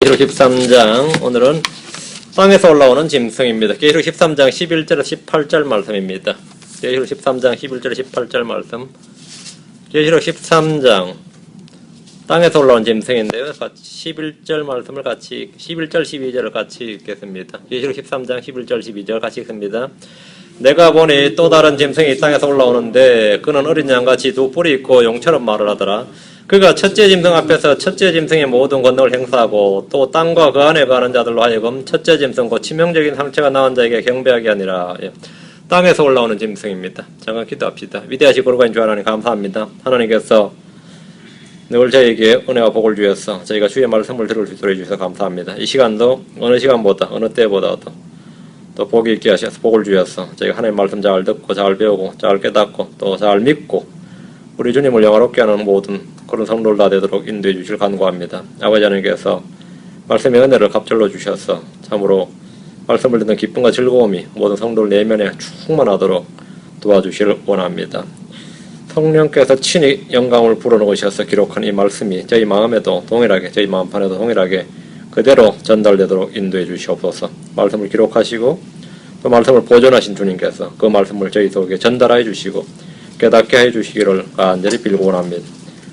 계시록 13장 오늘은 땅에서 올라오는 짐승입니다. 계시록 13장 11절에서 18절 말씀입니다. 계시록 13장 11절에서 18절 말씀. 계시록 13장 땅에서 올라온 짐승인데요. 11절 말씀을 같이 11절 12절을 같이 읽겠습니다. 계시록 13장 11절 12절 같이 읽습니다. 내가 보니 또 다른 짐승이 땅에서 올라오는데 그는 어린 양같이 두 뿔이 있고 용처럼 말을 하더라. 그가 첫째 짐승 앞에서 첫째 짐승의 모든 권능을 행사하고 또 땅과 그 안에 거하는 자들로 하여금 첫째 짐승 곧 치명적인 상처가 나온 자에게 경배하게 하니라. 땅에서 올라오는 짐승입니다. 잠깐 기도합시다. 위대하시고 거룩하신 주 하나님 감사합니다. 하나님께서 늘 저에게 은혜와 복을 주셔서 저희가 주의 말씀을 들을 수 있도록 해주셔서 감사합니다. 이 시간도 어느 시간보다 어느 때보다도 또 복이 있게 하셔서 복을 주셔서 저희가 하나님 말씀 잘 듣고 잘 배우고 잘 깨닫고 또 잘 믿고 우리 주님을 영화롭게 하는 모든 그런 성도들 다 되도록 인도해 주실 간구합니다. 아버지 하나님께서 말씀의 은혜를 갑절로 주셔서 참으로 말씀을 듣는 기쁨과 즐거움이 모든 성도들 내면에 충만하도록 도와주시길 원합니다. 성령께서 친히 영감을 불어넣으셔서 기록한 이 말씀이 저희 마음에도 동일하게 저희 마음판에도 동일하게 그대로 전달되도록 인도해 주시옵소서. 말씀을 기록하시고 또 말씀을 보존하신 주님께서 그 말씀을 저희 속에 전달해 주시고 깨닫게 해 주시기를 간절히 빌고 원합니다.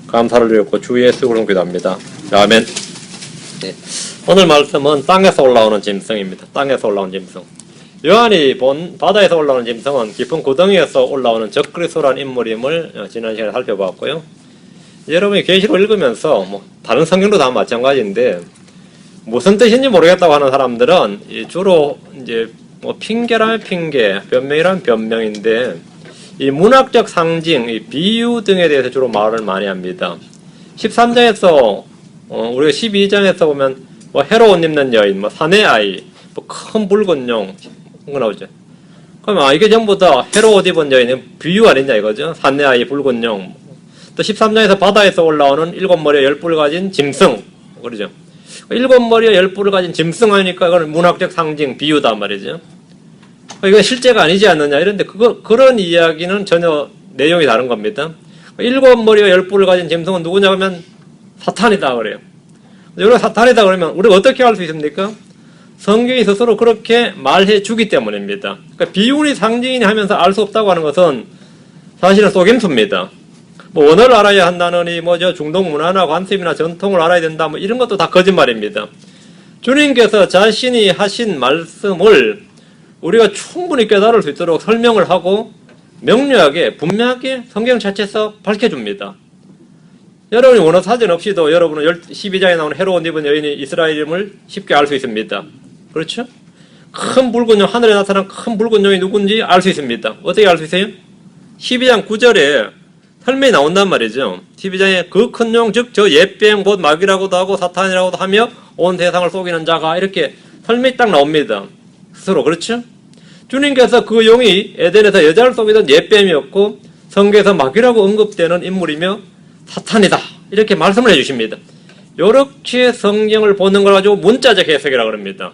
감사를 드렸고 주 예수 그름 기도합니다. 아멘. 네. 오늘 말씀은 땅에서 올라오는 짐승입니다. 땅에서 올라오는 짐승. 요한이 본 바다에서 올라오는 짐승은 깊은 구덩이에서 올라오는 적그리스도라는 인물임을 지난 시간에 살펴봤고요. 여러분이 계시록 읽으면서 다른 성경도 다 마찬가지인데 무슨 뜻인지 모르겠다고 하는 사람들은 주로 이제 핑계라면 핑계, 변명이라면 변명인데 이 문학적 상징, 이 비유 등에 대해서 주로 말을 많이 합니다. 13장에서 우리가 12장에서 보면 해로 옷 입는 여인, 사내 아이, 큰 붉은 용 이거 나오죠. 그럼 이게 전부 다 해로 옷 입은 여인의 비유 아니냐 이거죠. 사내 아이, 붉은 용. 또 13장에서 바다에서 올라오는 7머리에 10뿔 가진 짐승 그러죠. 7머리에 10뿔을 가진 짐승 하니까 이건 문학적 상징, 비유다 말이죠. 이건 실제가 아니지 않느냐 이런데 그런 이야기는 전혀 내용이 다른 겁니다. 7머리와 10뿔을 가진 짐승은 누구냐 하면 사탄이다 그래요. 여기가 사탄이다 그러면 우리가 어떻게 알 수 있습니까? 성경이 스스로 그렇게 말해 주기 때문입니다. 그러니까 비유니 상징이니 하면서 알 수 없다고 하는 것은 사실은 속임수입니다. 언어를 알아야 한다느니 중동 문화나 관습이나 전통을 알아야 된다 이런 것도 다 거짓말입니다. 주님께서 자신이 하신 말씀을 우리가 충분히 깨달을 수 있도록 설명을 하고 명료하게 분명하게 성경 자체에서 밝혀줍니다. 여러분이 원어 사전 없이도 여러분은 12장에 나오는 해로 옷 입은 여인이 이스라엘임을 쉽게 알 수 있습니다. 그렇죠? 큰 붉은 용, 하늘에 나타난 큰 붉은 용이 누군지 알 수 있습니다. 어떻게 알 수 있어요? 12장 9절에 설명이 나온단 말이죠. 12장에 그 큰 용, 즉 저 옛뱀 곧 마귀라고도 하고 사탄이라고도 하며 온 세상을 속이는 자가 이렇게 설명이 딱 나옵니다. 스스로 그렇죠? 주님께서 그 용이 에덴에서 여자를 속이던 옛뱀이었고 성경에서 마귀라고 언급되는 인물이며 사탄이다 이렇게 말씀을 해주십니다. 이렇게 성경을 보는 걸 가지고 문자적 해석이라고 합니다.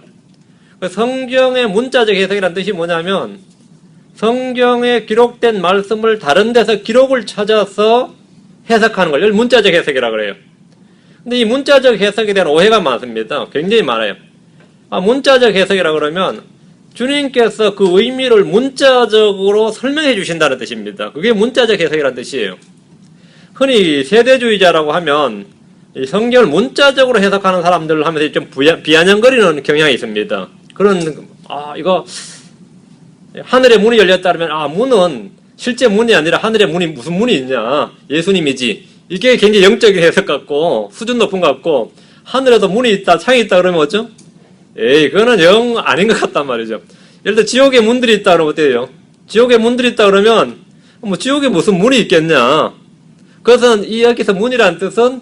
성경의 문자적 해석이라는 뜻이 뭐냐면 성경에 기록된 말씀을 다른 데서 기록을 찾아서 해석하는 걸 문자적 해석이라고 그래요. 근데 이 문자적 해석에 대한 오해가 많습니다. 굉장히 많아요. 문자적 해석이라고 그러면 주님께서 그 의미를 문자적으로 설명해 주신다는 뜻입니다. 그게 문자적 해석이라는 뜻이에요. 흔히 세대주의자라고 하면 이 성경을 문자적으로 해석하는 사람들을 하면서 좀 비아냥거리는 경향이 있습니다. 이거 하늘의 문이 열렸다 그러면 문은 실제 문이 아니라 하늘의 문이 무슨 문이 있냐 예수님이지 이게 굉장히 영적인 해석 같고 수준 높은 것 같고 하늘에도 문이 있다 창이 있다 그러면 어쩌? 그거는 영 아닌 것 같단 말이죠. 예를 들어 지옥에 문들이 있다 그러면 어때요? 지옥에 문들이 있다 그러면 지옥에 무슨 문이 있겠냐? 그것은 이 여기서 문이라는 뜻은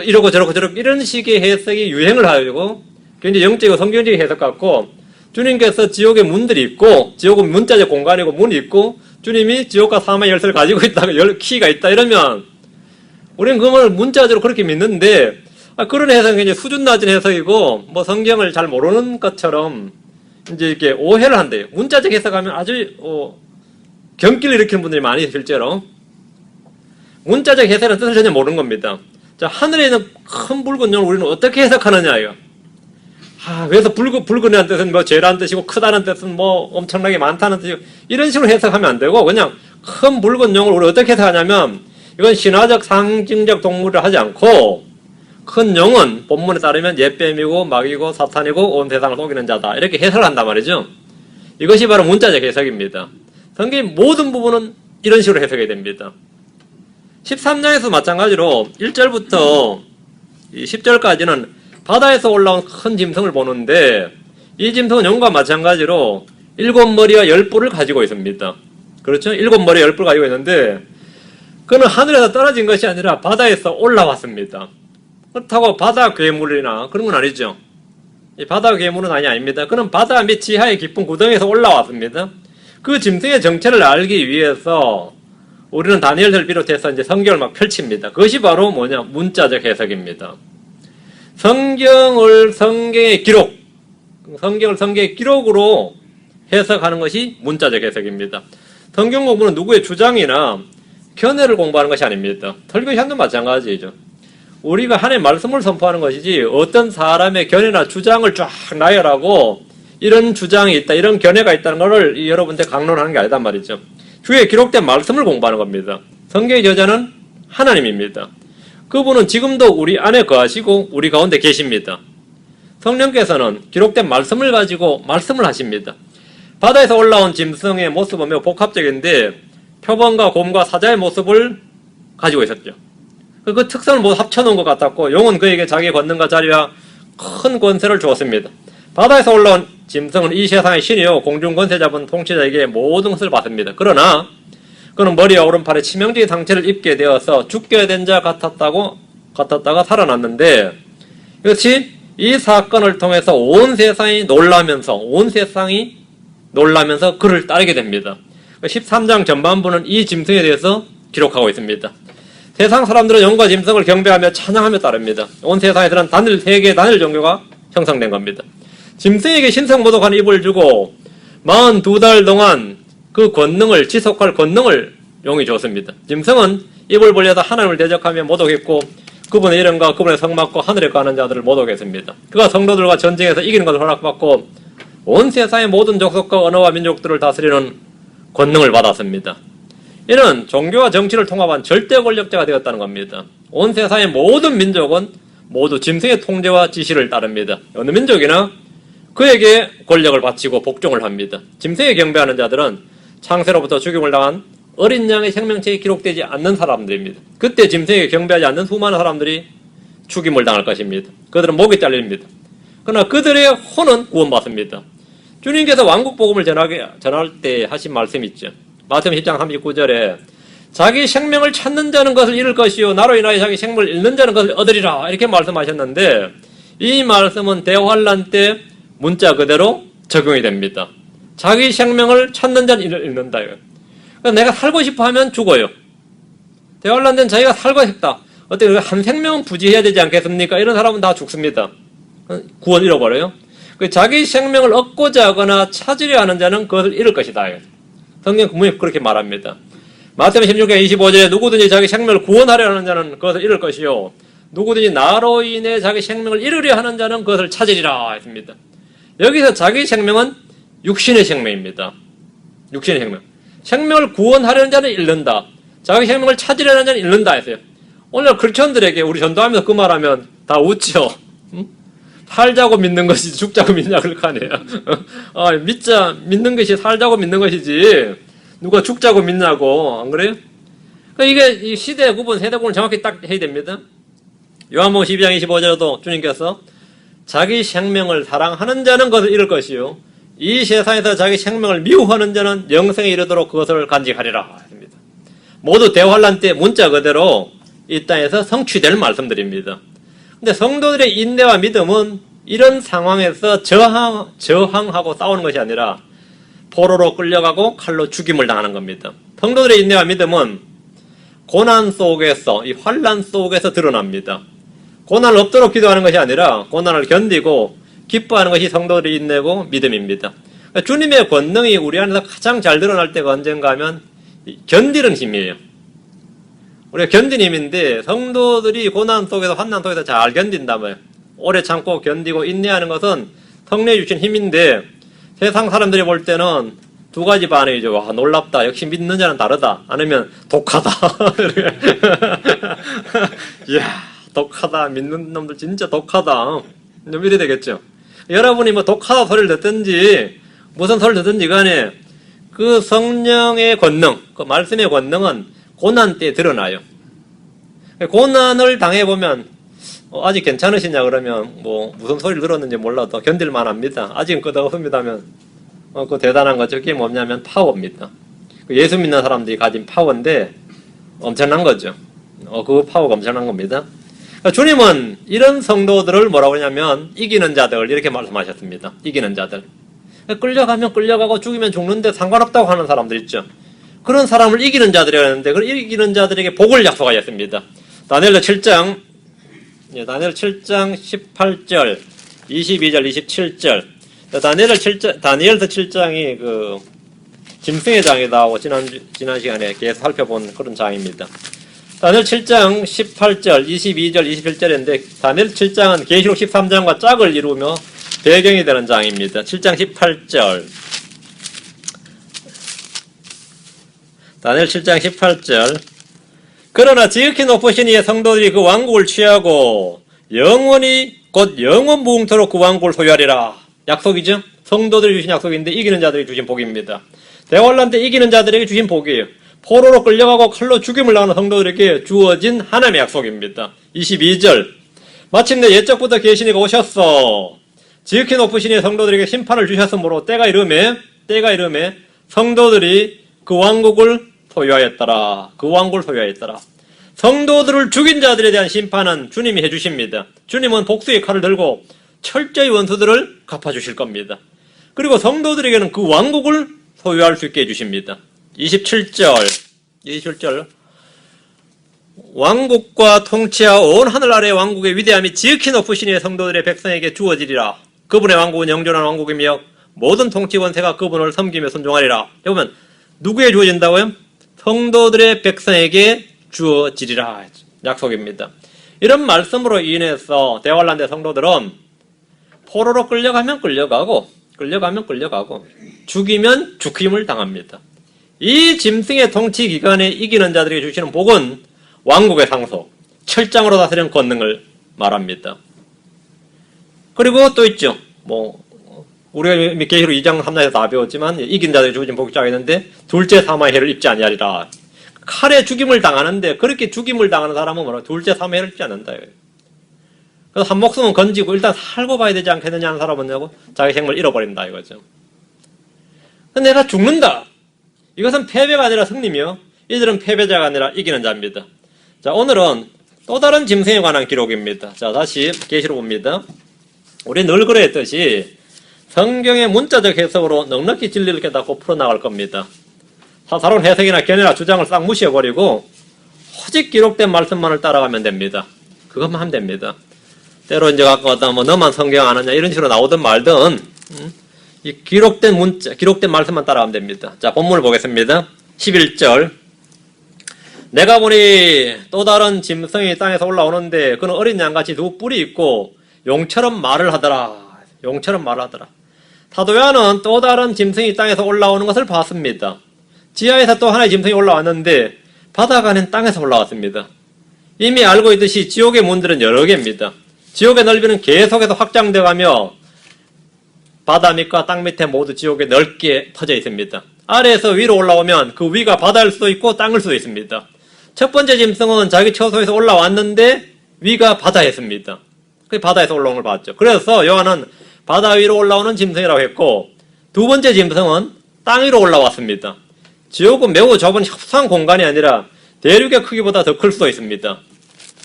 이러고 저러고 이런 식의 해석이 유행을 하고 굉장히 영적이고 성경적인 해석 같고 주님께서 지옥에 문들이 있고 지옥은 문자적 공간이고 문이 있고 주님이 지옥과 사망의 열쇠를 가지고 있다 키가 있다 이러면 우리는 그걸 문자적으로 그렇게 믿는데 그런 해석은 이제 수준 낮은 해석이고 성경을 잘 모르는 것처럼 이제 이렇게 오해를 한대요. 문자적 해석하면 아주 경기를 일으키는 분들이 많이 실제로 문자적 해석의 뜻을 전혀 모르는 겁니다. 자, 하늘에 있는 큰 붉은 용을 우리는 어떻게 해석하느냐 이거. 그래서 붉은이라는 뜻은 뭐 죄라는 뜻이고 크다는 뜻은 뭐 엄청나게 많다는 뜻이고 이런 식으로 해석하면 안 되고 그냥 큰 붉은 용을 우리 어떻게 해석하냐면 이건 신화적 상징적 동물을 하지 않고 큰 용은 본문에 따르면 옛뱀이고 마귀고 사탄이고 온 세상을 속이는 자다 이렇게 해석을 한단 말이죠. 이것이 바로 문자적 해석입니다. 성경의 모든 부분은 이런 식으로 해석이 됩니다. 13장에서 마찬가지로 1절부터 10절까지는 바다에서 올라온 큰 짐승을 보는데 이 짐승은 용과 마찬가지로 7머리와 10뿔을 가지고 있습니다. 그렇죠? 7머리 10뿔 가지고 있는데 그는 하늘에서 떨어진 것이 아니라 바다에서 올라왔습니다. 그렇다고 바다 괴물이나 그런 건 아니죠. 이 바다 괴물은 아닙니다. 그는 바다 밑 지하의 깊은 구덩이에서 올라왔습니다. 그 짐승의 정체를 알기 위해서 우리는 다니엘서를 비롯해서 이제 성경을 막 펼칩니다. 그것이 바로 뭐냐? 문자적 해석입니다. 성경을 성경의 기록으로 해석하는 것이 문자적 해석입니다. 성경 공부는 누구의 주장이나 견해를 공부하는 것이 아닙니다. 설교 시간도 마찬가지죠. 우리가 하나님의 말씀을 선포하는 것이지 어떤 사람의 견해나 주장을 쫙 나열하고 이런 주장이 있다, 이런 견해가 있다는 것을 여러분한테 강론하는 게 아니단 말이죠. 주에 기록된 말씀을 공부하는 겁니다. 성경의 저자는 하나님입니다. 그분은 지금도 우리 안에 거하시고 우리 가운데 계십니다. 성령께서는 기록된 말씀을 가지고 말씀을 하십니다. 바다에서 올라온 짐승의 모습은 매우 복합적인데 표범과 곰과 사자의 모습을 가지고 있었죠. 그 특성을 모두 합쳐놓은 것 같았고 용은 그에게 자기의 권능과 자리와 큰 권세를 주었습니다. 바다에서 올라온 짐승은 이 세상의 신이요 공중 권세 잡은 통치자에게 모든 것을 받습니다. 그러나 그는 머리와 오른팔에 치명적인 상처를 입게 되어서 죽게 된 자 같았다가 살아났는데 이것이 이 사건을 통해서 온 세상이 놀라면서 그를 따르게 됩니다. 13장 전반부는 이 짐승에 대해서 기록하고 있습니다. 세상 사람들은 용과 짐승을 경배하며 찬양하며 따릅니다. 온 세상에서는 세계 단일 종교가 형성된 겁니다. 짐승에게 신성모독한 입을 주고 42달 동안 그 권능을 지속할 권능을 용이 줬습니다. 짐승은 입을 벌려서 하나님을 대적하며 모독했고 그분의 이름과 그분의 성막과 하늘에 가는 자들을 모독했습니다. 그가 성도들과 전쟁에서 이기는 것을 허락받고 온 세상의 모든 족속과 언어와 민족들을 다스리는 권능을 받았습니다. 이는 종교와 정치를 통합한 절대 권력자가 되었다는 겁니다. 온 세상의 모든 민족은 모두 짐승의 통제와 지시를 따릅니다. 어느 민족이나 그에게 권력을 바치고 복종을 합니다. 짐승에 경배하는 자들은 창세로부터 죽임을 당한 어린 양의 생명체에 기록되지 않는 사람들입니다. 그때 짐승에게 경배하지 않는 수많은 사람들이 죽임을 당할 것입니다. 그들은 목이 잘립니다. 그러나 그들의 혼은 구원받습니다. 주님께서 왕국복음을 전할 때 하신 말씀이 있죠. 마태복음 10장 39절에 자기 생명을 찾는 자는 것을 잃을 것이요 나로 인하여 자기 생명을 잃는 자는 것을 얻으리라 이렇게 말씀하셨는데 이 말씀은 대환란 때 문자 그대로 적용이 됩니다. 자기 생명을 찾는 자는 잃는다요. 그러니까 내가 살고 싶어 하면 죽어요. 대환란 때는 자기가 살고 싶다. 어떻게 한 생명은 부지해야 되지 않겠습니까? 이런 사람은 다 죽습니다. 구원 잃어버려요. 자기 생명을 얻고자 하거나 찾으려 하는 자는 그것을 잃을 것이다. 성경 분명히 그렇게 말합니다. 마태복음 16장 25절에 누구든지 자기 생명을 구원하려 하는 자는 그것을 잃을 것이요 누구든지 나로 인해 자기 생명을 잃으려 하는 자는 그것을 찾으리라 했습니다. 여기서 자기 생명은 육신의 생명입니다. 육신의 생명. 생명을 구원하려는 자는 잃는다. 자기 생명을 찾으려는 자는 잃는다 했어요. 오늘 크리스천들에게 우리 전도하면서 그 말하면 다 웃죠. 살자고 믿는 것이지 죽자고 믿냐 그럴 거 아니에요. 믿는 것이 살자고 믿는 것이지 누가 죽자고 믿냐고 안 그래요? 이게 이 시대 구분 세대 구분을 정확히 딱 해야 됩니다. 요한복음 12장 25절에도 주님께서 자기 생명을 사랑하는 자는 그것을 잃을 것이요 이 세상에서 자기 생명을 미워하는 자는 영생에 이르도록 그것을 간직하리라 했습니다. 모두 대환란 때 문자 그대로 이 땅에서 성취될 말씀들입니다. 근데 성도들의 인내와 믿음은 이런 상황에서 저항하고 싸우는 것이 아니라 포로로 끌려가고 칼로 죽임을 당하는 겁니다. 성도들의 인내와 믿음은 고난 속에서, 이 환난 속에서 드러납니다. 고난을 없도록 기도하는 것이 아니라 고난을 견디고 기뻐하는 것이 성도들의 인내고 믿음입니다. 그러니까 주님의 권능이 우리 안에서 가장 잘 드러날 때가 언젠가 하면 견디는 힘이에요. 우리가 견디는 힘인데 성도들이 고난 속에서 환난 속에서 잘 견딘다면 오래 참고 견디고 인내하는 것은 성령이 주신 힘인데 세상 사람들이 볼 때는 두 가지 반응이죠. 와, 놀랍다. 역시 믿는 자는 다르다. 아니면 독하다. 이야, 독하다. 믿는 놈들 진짜 독하다. 이래 되겠죠. 여러분이 뭐 독하다 소리를 듣든지 무슨 소리를 듣든지 간에 그 성령의 권능, 그 말씀의 권능은 고난 때 드러나요. 고난을 당해보면 아직 괜찮으시냐 그러면 뭐 무슨 소리를 들었는지 몰라도 견딜만 합니다. 아직은 끄덕없습니다면 그 대단한 거죠. 그게 뭐냐면 파워입니다. 예수 믿는 사람들이 가진 파워인데 엄청난 거죠. 그 파워가 엄청난 겁니다. 그러니까 주님은 이런 성도들을 뭐라고 하냐면 이기는 자들 이렇게 말씀하셨습니다. 이기는 자들. 끌려가면 끌려가고 죽이면 죽는데 상관없다고 하는 사람들 있죠. 그런 사람을 이기는 자들이라고 하는데 그 이기는 자들에게 복을 약속하셨습니다. 다니엘서 7장 18절 22절 27절 다니엘서 7장이 그 짐승의 장이다 하고 지난 시간에 계속 살펴본 그런 장입니다. 다니엘 7장 18절 22절 21절인데 다니엘 7장은 계시록 13장과 짝을 이루며 배경이 되는 장입니다. 7장 18절 다니엘 7장 18절 그러나 지극히 높으신 이의 성도들이 그 왕국을 취하고 영원히 곧 영원 무궁토록 그 왕국을 소유하리라. 약속이죠? 성도들이 주신 약속인데 이기는 자들이 주신 복입니다. 대환란 때 이기는 자들에게 주신 복이에요. 포로로 끌려가고 칼로 죽임을 당하는 성도들에게 주어진 하나님의 약속입니다. 22절 마침내 옛적부터 계신 이가 오셨어. 지극히 높으신 이의 성도들에게 심판을 주셨으므로 때가 이르매 성도들이 그 왕국을 소유하였더라. 그 왕국을 소유하였더라. 성도들을 죽인 자들에 대한 심판은 주님이 해주십니다. 주님은 복수의 칼을 들고 철저히 원수들을 갚아주실 겁니다. 그리고 성도들에게는 그 왕국을 소유할 수 있게 해주십니다. 27절 왕국과 통치와 온 하늘 아래의 왕국의 위대함이 지극히 높으신 이의 성도들의 백성에게 주어지리라. 그분의 왕국은 영존한 왕국이며 모든 통치 권세가 그분을 섬기며 순종하리라. 여러분 누구에 주어진다고요? 성도들의 백성에게 주어지리라. 약속입니다. 이런 말씀으로 인해서 대환란 성도들은 포로로 끌려가면 끌려가고 죽이면 죽임을 당합니다. 이 짐승의 통치 기간에 이기는 자들에게 주시는 복은 왕국의 상속, 철장으로 다스리는 권능을 말합니다. 그리고 또 있죠. 우리가 계시록 2장 3장에서 다 배웠지만 이긴 자들에게 주어진 복이 쫙 있는데 둘째 사망의 해를 입지 아니하리라. 칼에 죽임을 당하는데 그렇게 죽임을 당하는 사람은 뭐라 둘째 사망의 해를 입지 않는다. 그래서 한 목숨은 건지고 일단 살고 봐야 되지 않겠느냐 하는 사람은 자기 생명을 잃어버린다 이거죠. 근데 내가 죽는다. 이것은 패배가 아니라 승리며 이들은 패배자가 아니라 이기는 자입니다. 자, 오늘은 또 다른 짐승에 관한 기록입니다. 자, 다시 계시록 봅니다. 우리 늘 그랬듯이 성경의 문자적 해석으로 넉넉히 진리를 깨닫고 풀어나갈 겁니다. 사사로운 해석이나 견해나 주장을 싹 무시해버리고 오직 기록된 말씀만을 따라가면 됩니다. 그것만 하면 됩니다. 때로 이제 갖고 왔다 너만 성경 안 하냐 이런 식으로 나오든 말든 이 기록된 문자, 기록된 말씀만 따라가면 됩니다. 자, 본문을 보겠습니다. 11절 내가 보니 또 다른 짐승이 땅에서 올라오는데 그는 어린 양같이 두 뿔이 있고 용처럼 말을 하더라. 용처럼 말을 하더라. 사도 요한은 또 다른 짐승이 땅에서 올라오는 것을 봤습니다. 지하에서 또 하나의 짐승이 올라왔는데 바다가 아닌 땅에서 올라왔습니다. 이미 알고 있듯이 지옥의 문들은 여러 개입니다. 지옥의 넓이는 계속해서 확장되어가며 바다 밑과 땅 밑에 모두 지옥에 넓게 퍼져 있습니다. 아래에서 위로 올라오면 그 위가 바다일 수도 있고 땅일 수도 있습니다. 첫 번째 짐승은 자기 처소에서 올라왔는데 위가 바다였습니다. 그 바다에서 올라오는 걸 봤죠. 그래서 요한은 바다 위로 올라오는 짐승이라고 했고 두 번째 짐승은 땅 위로 올라왔습니다. 지옥은 매우 좁은 협소한 공간이 아니라 대륙의 크기보다 더 클 수도 있습니다.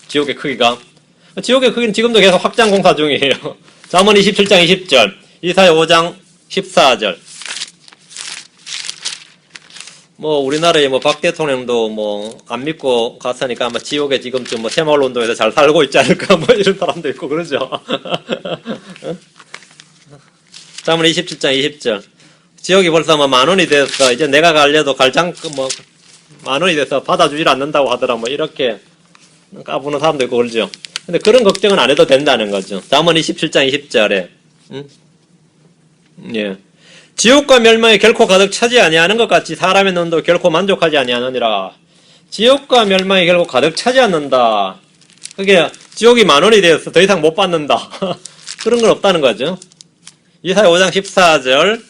지옥의 크기가. 지옥의 크기는 지금도 계속 확장 공사 중이에요. 잠언 27장 20절, 이사야 5장 14절. 우리나라의 박 대통령도 안 믿고 갔으니까 아마 지옥에 지금쯤 새마을운동에서 잘 살고 있지 않을까 이런 사람도 있고 그러죠. 잠언 27장 20절. 지옥이 벌써 10,000원이 됐어. 이제 내가 갈래도 갈장 10,000원이 돼서 받아주질 않는다고 하더라. 이렇게 까부는 사람도 있고 그러죠. 근데 그런 걱정은 안 해도 된다는 거죠. 잠언 27장 20절에 예. 지옥과 멸망이 결코 가득 차지 아니하는 것 같이 사람의 눈도 결코 만족하지 아니하느니라. 지옥과 멸망이 결코 가득 차지 않는다. 그게 지옥이 10,000원이 되어서 더 이상 못 받는다. 그런 건 없다는 거죠. 이사야 5장 14절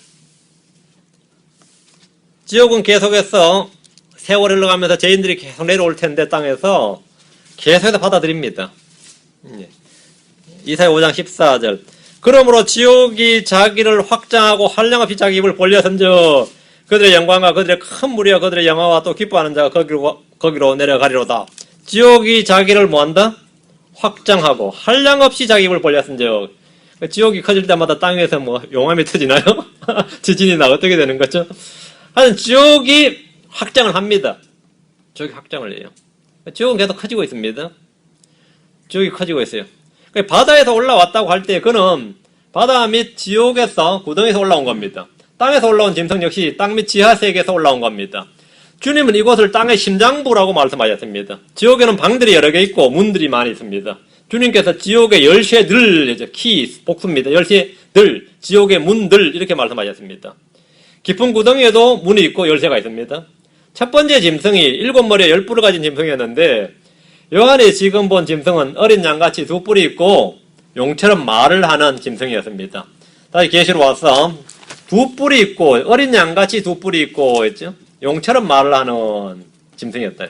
지옥은 계속해서 세월이 흘러가면서 죄인들이 계속 내려올 텐데 땅에서 계속해서 받아들입니다. 이사야 5장 14절 그러므로 지옥이 자기를 확장하고 한량없이 자기 입을 벌려선저 그들의 영광과 그들의 큰 무리와 그들의 영화와 또 기뻐하는 자가 거기로 내려가리로다. 지옥이 자기를 뭐한다? 확장하고 한량없이 자기 입을 벌렸은저 지옥이 커질 때마다 땅 위에서 뭐 용암이 터지나요? 지진이 나 어떻게 되는 거죠? 하여튼 지옥이 확장을 합니다. 지옥이 확장을 해요. 지옥은 계속 커지고 있습니다. 지옥이 커지고 있어요. 바다에서 올라왔다고 할 때 그는 바다 및 지옥에서 구덩이에서 올라온 겁니다. 땅에서 올라온 짐승 역시 땅 및 지하 세계에서 올라온 겁니다. 주님은 이곳을 땅의 심장부라고 말씀하셨습니다. 지옥에는 방들이 여러 개 있고 문들이 많이 있습니다. 주님께서 지옥의 열쇠들, 키, 복수입니다. 열쇠들, 지옥의 문들 이렇게 말씀하셨습니다. 깊은 구덩이에도 문이 있고 열쇠가 있습니다. 첫 번째 짐승이 7머리에 10뿔을 가진 짐승이었는데 요한이 지금 본 짐승은 어린 양같이 2뿔이 있고 용처럼 말을 하는 짐승이었습니다. 다시 계시로 와서 2뿔이 있고 어린 양같이 2뿔이 있고 했죠. 용처럼 말을 하는 짐승이었다.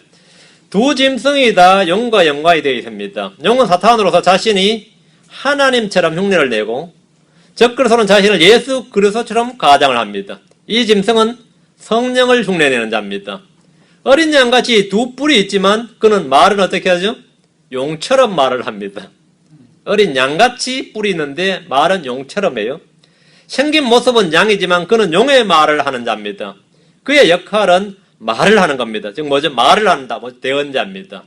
두 짐승이 다 영과 영광이 되어 있습니다. 영은 사탄으로서 자신이 하나님처럼 흉내를 내고 적그리스도는 자신을 예수 그리스도처럼 가장을 합니다. 이 짐승은 성령을 흉내내는 자입니다. 어린 양같이 2뿔이 있지만 그는 말은 어떻게 하죠? 용처럼 말을 합니다. 어린 양같이 뿔이 있는데 말은 용처럼 해요. 생긴 모습은 양이지만 그는 용의 말을 하는 자입니다. 그의 역할은 말을 하는 겁니다. 즉 뭐죠? 말을 한다. 대언자입니다.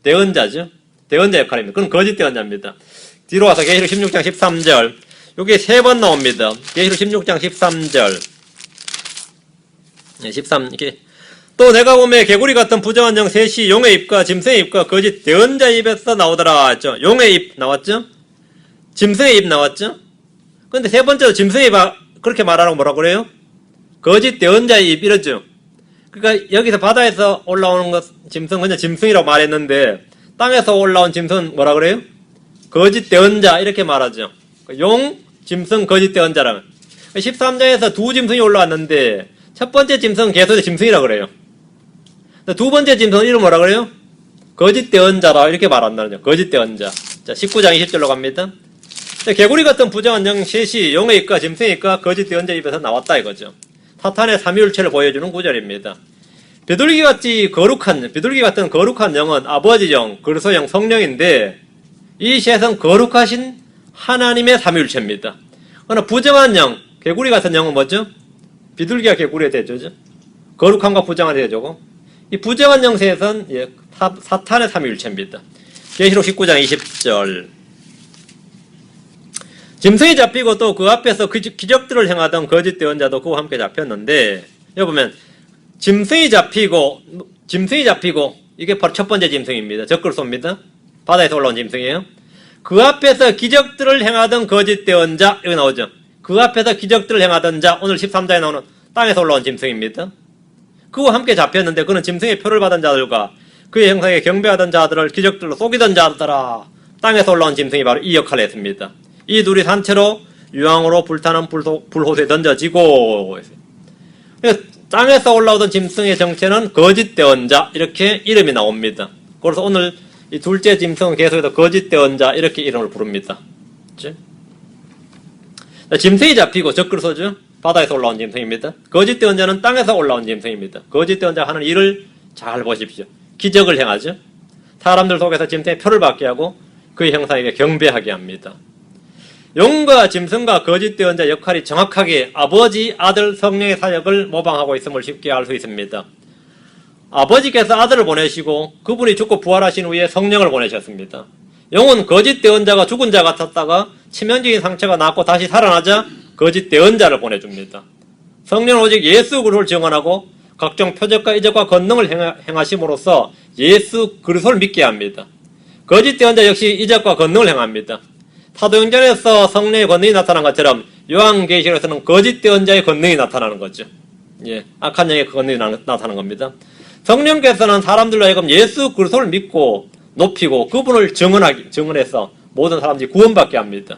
대언자죠. 대언자 역할입니다. 그건 거짓 대언자입니다. 뒤로 와서 계시록 16장 13절 여기 3번 나옵니다. 계시록 16장 13절 13 이게 또 내가 보매 개구리 같은 부정한 영 셋이 용의 입과 짐승의 입과 거짓 대언자 입에서 나오더라 했죠. 용의 입 나왔죠? 짐승의 입 나왔죠? 근데 세 번째로 짐승의 입 그렇게 말하라고 뭐라고 그래요? 거짓 대언자의 입 이러죠. 그러니까 여기서 바다에서 올라오는 것 짐승 그냥 짐승이라고 말했는데 땅에서 올라온 짐승은 뭐라 그래요? 거짓 대언자 이렇게 말하죠. 용, 짐승, 거짓 대언자라면 13장에서 두 짐승이 올라왔는데 첫 번째 짐승은 계속해서 짐승이라고 그래요. 두 번째 짐승은 이름 뭐라 그래요? 거짓 대언자라 이렇게 말한다는 거죠. 거짓 대언자. 자, 19장 20절로 갑니다. 자, 개구리 같은 부정한 영 셋이 용의 입과 짐승의 입과 거짓 대언자 입에서 나왔다 이거죠. 사탄의 삼위일체를 보여주는 구절입니다. 비둘기 같은 거룩한 영은 아버지 영, 그리스도 영, 성령인데 이 셋은 거룩하신 하나님의 삼위일체입니다. 그러나 부정한 영, 개구리 같은 영은 뭐죠? 비둘기가 개구리의 대조죠. 거룩함과 부정한 대조고 이 부정한 영 셋은 사탄의 삼위일체입니다. 계시록 19장 20절 짐승이 잡히고 또 그 앞에서 기적들을 행하던 거짓 대언자도 그와 함께 잡혔는데 여기 보면 짐승이 잡히고 이게 바로 첫 번째 짐승입니다. 적그리스도입니다. 바다에서 올라온 짐승이에요. 그 앞에서 기적들을 행하던 거짓 대언자 여기 나오죠. 그 앞에서 기적들을 행하던 자 오늘 13장에 나오는 땅에서 올라온 짐승입니다. 그와 함께 잡혔는데 그는 짐승의 표를 받은 자들과 그의 형상에 경배하던 자들을 기적들로 속이던 자들아 땅에서 올라온 짐승이 바로 이 역할을 했습니다. 이 둘이 산채로 유황으로 불타는 불호수에 던져지고 땅에서 올라오던 짐승의 정체는 거짓 대언자 이렇게 이름이 나옵니다. 그래서 오늘 이 둘째 짐승은 계속해서 거짓 대언자 이렇게 이름을 부릅니다. 그치? 짐승이 잡히고 적그리스도죠. 바다에서 올라온 짐승입니다. 거짓 대언자는 땅에서 올라온 짐승입니다. 거짓 대언자가 하는 일을 잘 보십시오. 기적을 행하죠. 사람들 속에서 짐승의 표를 받게 하고 그의 형상에게 경배하게 합니다. 용과 짐승과 거짓 대언자 역할이 정확하게 아버지, 아들, 성령의 사역을 모방하고 있음을 쉽게 알 수 있습니다. 아버지께서 아들을 보내시고 그분이 죽고 부활하신 후에 성령을 보내셨습니다. 용은 거짓 대언자가 죽은 자 같았다가 치명적인 상처가 낫고 다시 살아나자 거짓 대언자를 보내줍니다. 성령은 오직 예수 그리스도를 증언하고 각종 표적과 이적과 권능을 행하심으로써 예수 그리스도를 믿게 합니다. 거짓 대언자 역시 이적과 권능을 행합니다. 사도행전에서 성령의 권능이 나타난 것처럼 요한계시록에서는 거짓 대언자의 권능이 나타나는 거죠. 예, 악한 영의 권능이 나타나는 겁니다. 성령께서는 사람들로 하여금 예수 그리스도를 믿고 높이고 그분을 증언해서 모든 사람들이 구원받게 합니다.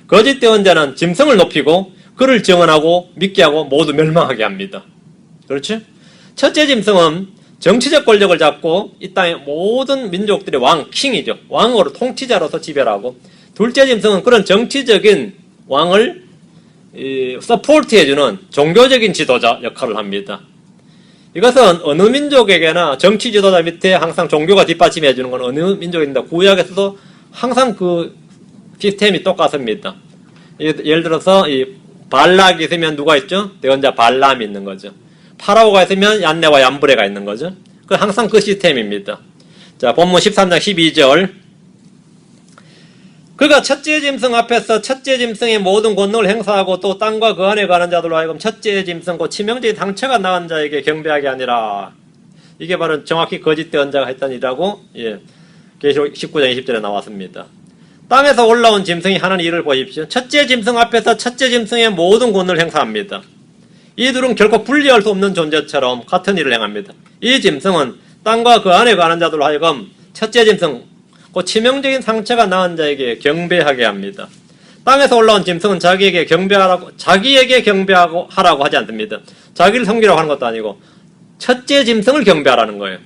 거짓 대언자는 짐승을 높이고 그를 증언하고 믿게 하고 모두 멸망하게 합니다. 그렇죠? 첫째 짐승은 정치적 권력을 잡고 이 땅의 모든 민족들의 왕, 킹이죠. 왕으로 통치자로서 지배하고, 둘째 짐승은 그런 정치적인 왕을 서포트해주는 종교적인 지도자 역할을 합니다. 이것은 어느 민족에게나 정치 지도자 밑에 항상 종교가 뒷받침해주는 건 어느 민족인데 구약에서도 항상 그 시스템이 똑같습니다. 예를 들어서 이 발락이 있으면 누가 있죠? 대언자 발람이 있는 거죠. 파라오가 있으면 얀네와 얀브레가 있는 거죠. 항상 그 시스템입니다. 자, 본문 13장 12절. 그가 첫째 짐승 앞에서 첫째 짐승의 모든 권능을 행사하고 또 땅과 그 안에 가는 자들로 하여금 첫째 짐승 곧 치명적인 상처가 나은 자에게 경배하게 하니라. 이게 바로 정확히 거짓 대언자가 했던 일이라고 계시록 19장 20절에 나왔습니다. 땅에서 올라온 짐승이 하는 일을 보십시오. 첫째 짐승 앞에서 첫째 짐승의 모든 권능을 행사합니다. 이 둘은 결코 분리할 수 없는 존재처럼 같은 일을 행합니다. 이 짐승은 땅과 그 안에 가는 자들로 하여금 첫째 짐승, 그 치명적인 상처가 나은 자에게 경배하게 합니다. 땅에서 올라온 짐승은 자기에게 경배하라고 하지 않습니다. 자기를 섬기라고 하는 것도 아니고 첫째 짐승을 경배하라는 거예요.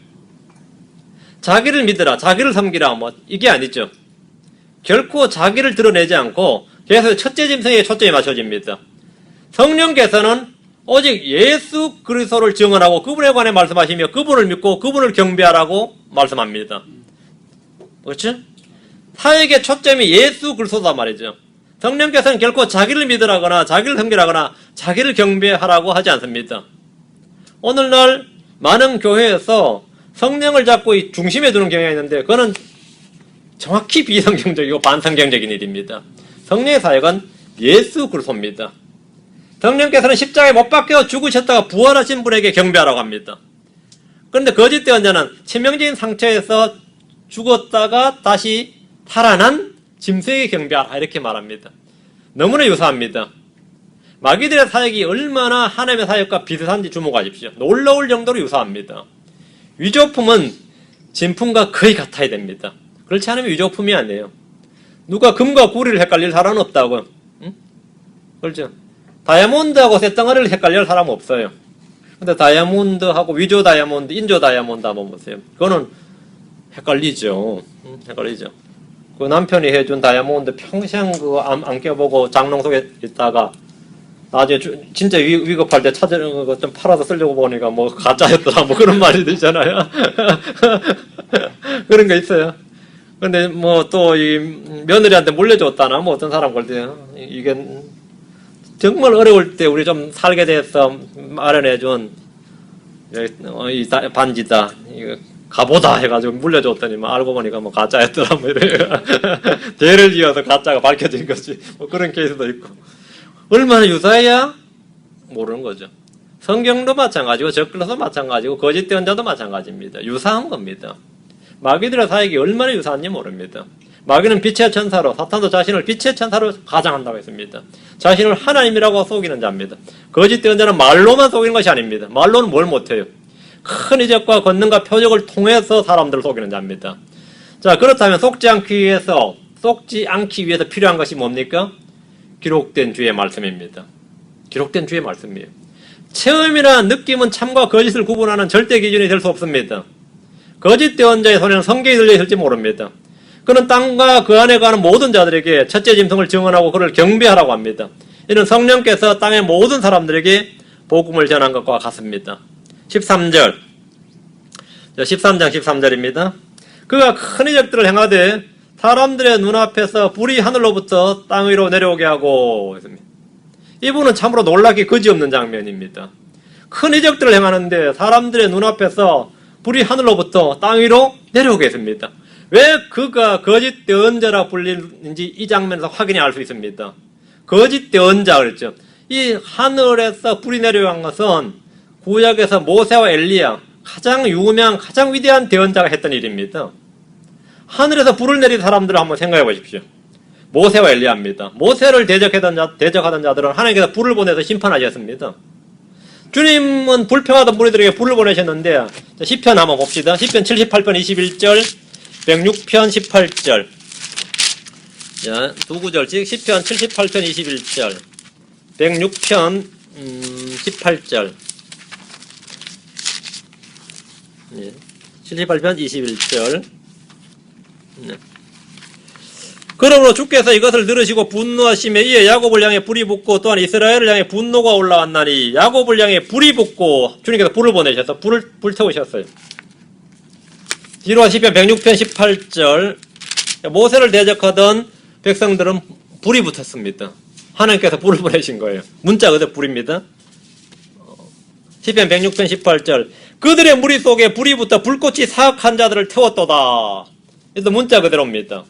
자기를 믿으라, 자기를 섬기라, 이게 아니죠. 결코 자기를 드러내지 않고 계속 첫째 짐승에 초점이 맞춰집니다. 성령께서는 오직 예수 그리스도를 증언하고 그분에 관해 말씀하시며 그분을 믿고 그분을 경배하라고 말씀합니다. 그렇죠? 사역의 초점이 예수 그리스도다 말이죠. 성령께서는 결코 자기를 믿으라거나 자기를 섬기라거나 자기를 경배하라고 하지 않습니다. 오늘날 많은 교회에서 성령을 잡고 중심에 두는 경향이 있는데 그거는 정확히 비성경적이고 반성경적인 일입니다. 성령의 사역은 예수 그리스도입니다. 성령께서는 십자가에 못 박혀 죽으셨다가 부활하신 분에게 경배하라고 합니다. 그런데 거짓 대언자는 치명적인 상처에서 죽었다가 다시 살아난 짐승에게 경배하라 이렇게 말합니다. 너무나 유사합니다. 마귀들의 사역이 얼마나 하나님의 사역과 비슷한지 주목하십시오. 놀라울 정도로 유사합니다. 위조품은 진품과 거의 같아야 됩니다. 그렇지 않으면 위조품이 아니에요. 누가 금과 구리를 헷갈릴 사람은 없다고. 응? 그렇죠? 다이아몬드하고 쇳덩어리를 헷갈릴 사람은 없어요. 근데 다이아몬드하고 위조 다이아몬드, 인조 다이아몬드 한번 보세요. 그거는 헷갈리죠. 헷갈리죠. 그 남편이 해준 다이아몬드 평생 그거 안 껴보고 장롱 속에 있다가 나중에 진짜 위급할 때 찾으는 거 좀 팔아서 쓰려고 보니까 가짜였더라 그런 말이 들잖아요. 그런 거 있어요. 근데 또 이 며느리한테 물려줬다나 어떤 사람 걸 때 이게 정말 어려울 때 우리 좀 살게 돼서 마련해준 이 반지다 이거 가보다 해가지고 물려줬더니 알고 보니까 가짜였더라 이래요. 죄를 지어서 가짜가 밝혀진 거지. 그런 케이스도 있고. 얼마나 유사해야 모르는 거죠. 성경도 마찬가지고 적글러도 마찬가지고 거짓 대언자도 마찬가지입니다. 유사한 겁니다. 마귀들의 사역이 얼마나 유사한지 모릅니다. 마귀는 빛의 천사로, 사탄도 자신을 빛의 천사로 가장한다고 했습니다. 자신을 하나님이라고 속이는 자입니다. 거짓 대언자는 말로만 속이는 것이 아닙니다. 말로는 뭘 못해요. 큰 이적과 권능과 표적을 통해서 사람들을 속이는 자입니다. 자, 그렇다면 속지 않기 위해서 필요한 것이 뭡니까? 기록된 주의 말씀입니다. 기록된 주의 말씀이에요. 체험이나 느낌은 참과 거짓을 구분하는 절대 기준이 될 수 없습니다. 거짓 대언자의 손에는 성경이 들려 있을지 모릅니다. 그는 땅과 그 안에 가는 모든 자들에게 첫째 짐승을 증언하고 그를 경배하라고 합니다. 이는 성령께서 땅의 모든 사람들에게 복음을 전한 것과 같습니다. 13절 13장 13절입니다. 그가 큰 이적들을 행하되 사람들의 눈앞에서 불이 하늘로부터 땅 위로 내려오게 하고 있습니다. 이분은 참으로 놀랍게 그지없는 장면입니다. 큰 이적들을 행하는데 사람들의 눈앞에서 불이 하늘로부터 땅 위로 내려오게 했습니다. 왜 그가 거짓 대언자라 불리는지 이 장면에서 확인이 알 수 있습니다. 거짓 대언자 그랬죠. 이 하늘에서 불이 내려온 것은 구약에서 모세와 엘리야 가장 유명한 가장 위대한 대언자가 했던 일입니다. 하늘에서 불을 내린 사람들을 한번 생각해 보십시오. 모세와 엘리야입니다. 모세를 대적하던 자들은 하나님께서 불을 보내서 심판하셨습니다. 주님은 불평하던 무리들에게 불을 보내셨는데, 시편 한번 봅시다. 시편 78편 21절, 106편 18절. 자, 두 구절씩 시편 78편 21절, 106편 18절. 78편 21절. 그러므로 주께서 이것을 들으시고 분노하시며 이에 야곱을 향해 불이 붙고 또한 이스라엘을 향해 분노가 올라왔나니 야곱을 향해 불이 붙고 주님께서 불을 보내셔서 불 태우셨어요. 뒤로 시편 106편 18절. 모세를 대적하던 백성들은 불이 붙었습니다. 하나님께서 불을 보내신 거예요. 문자 그대로 불입니다. 시편 106편 18절. 그들의 무리 속에 불이 붙어 불꽃이 사악한 자들을 태웠도다. 이것도 문자 그대로입니다.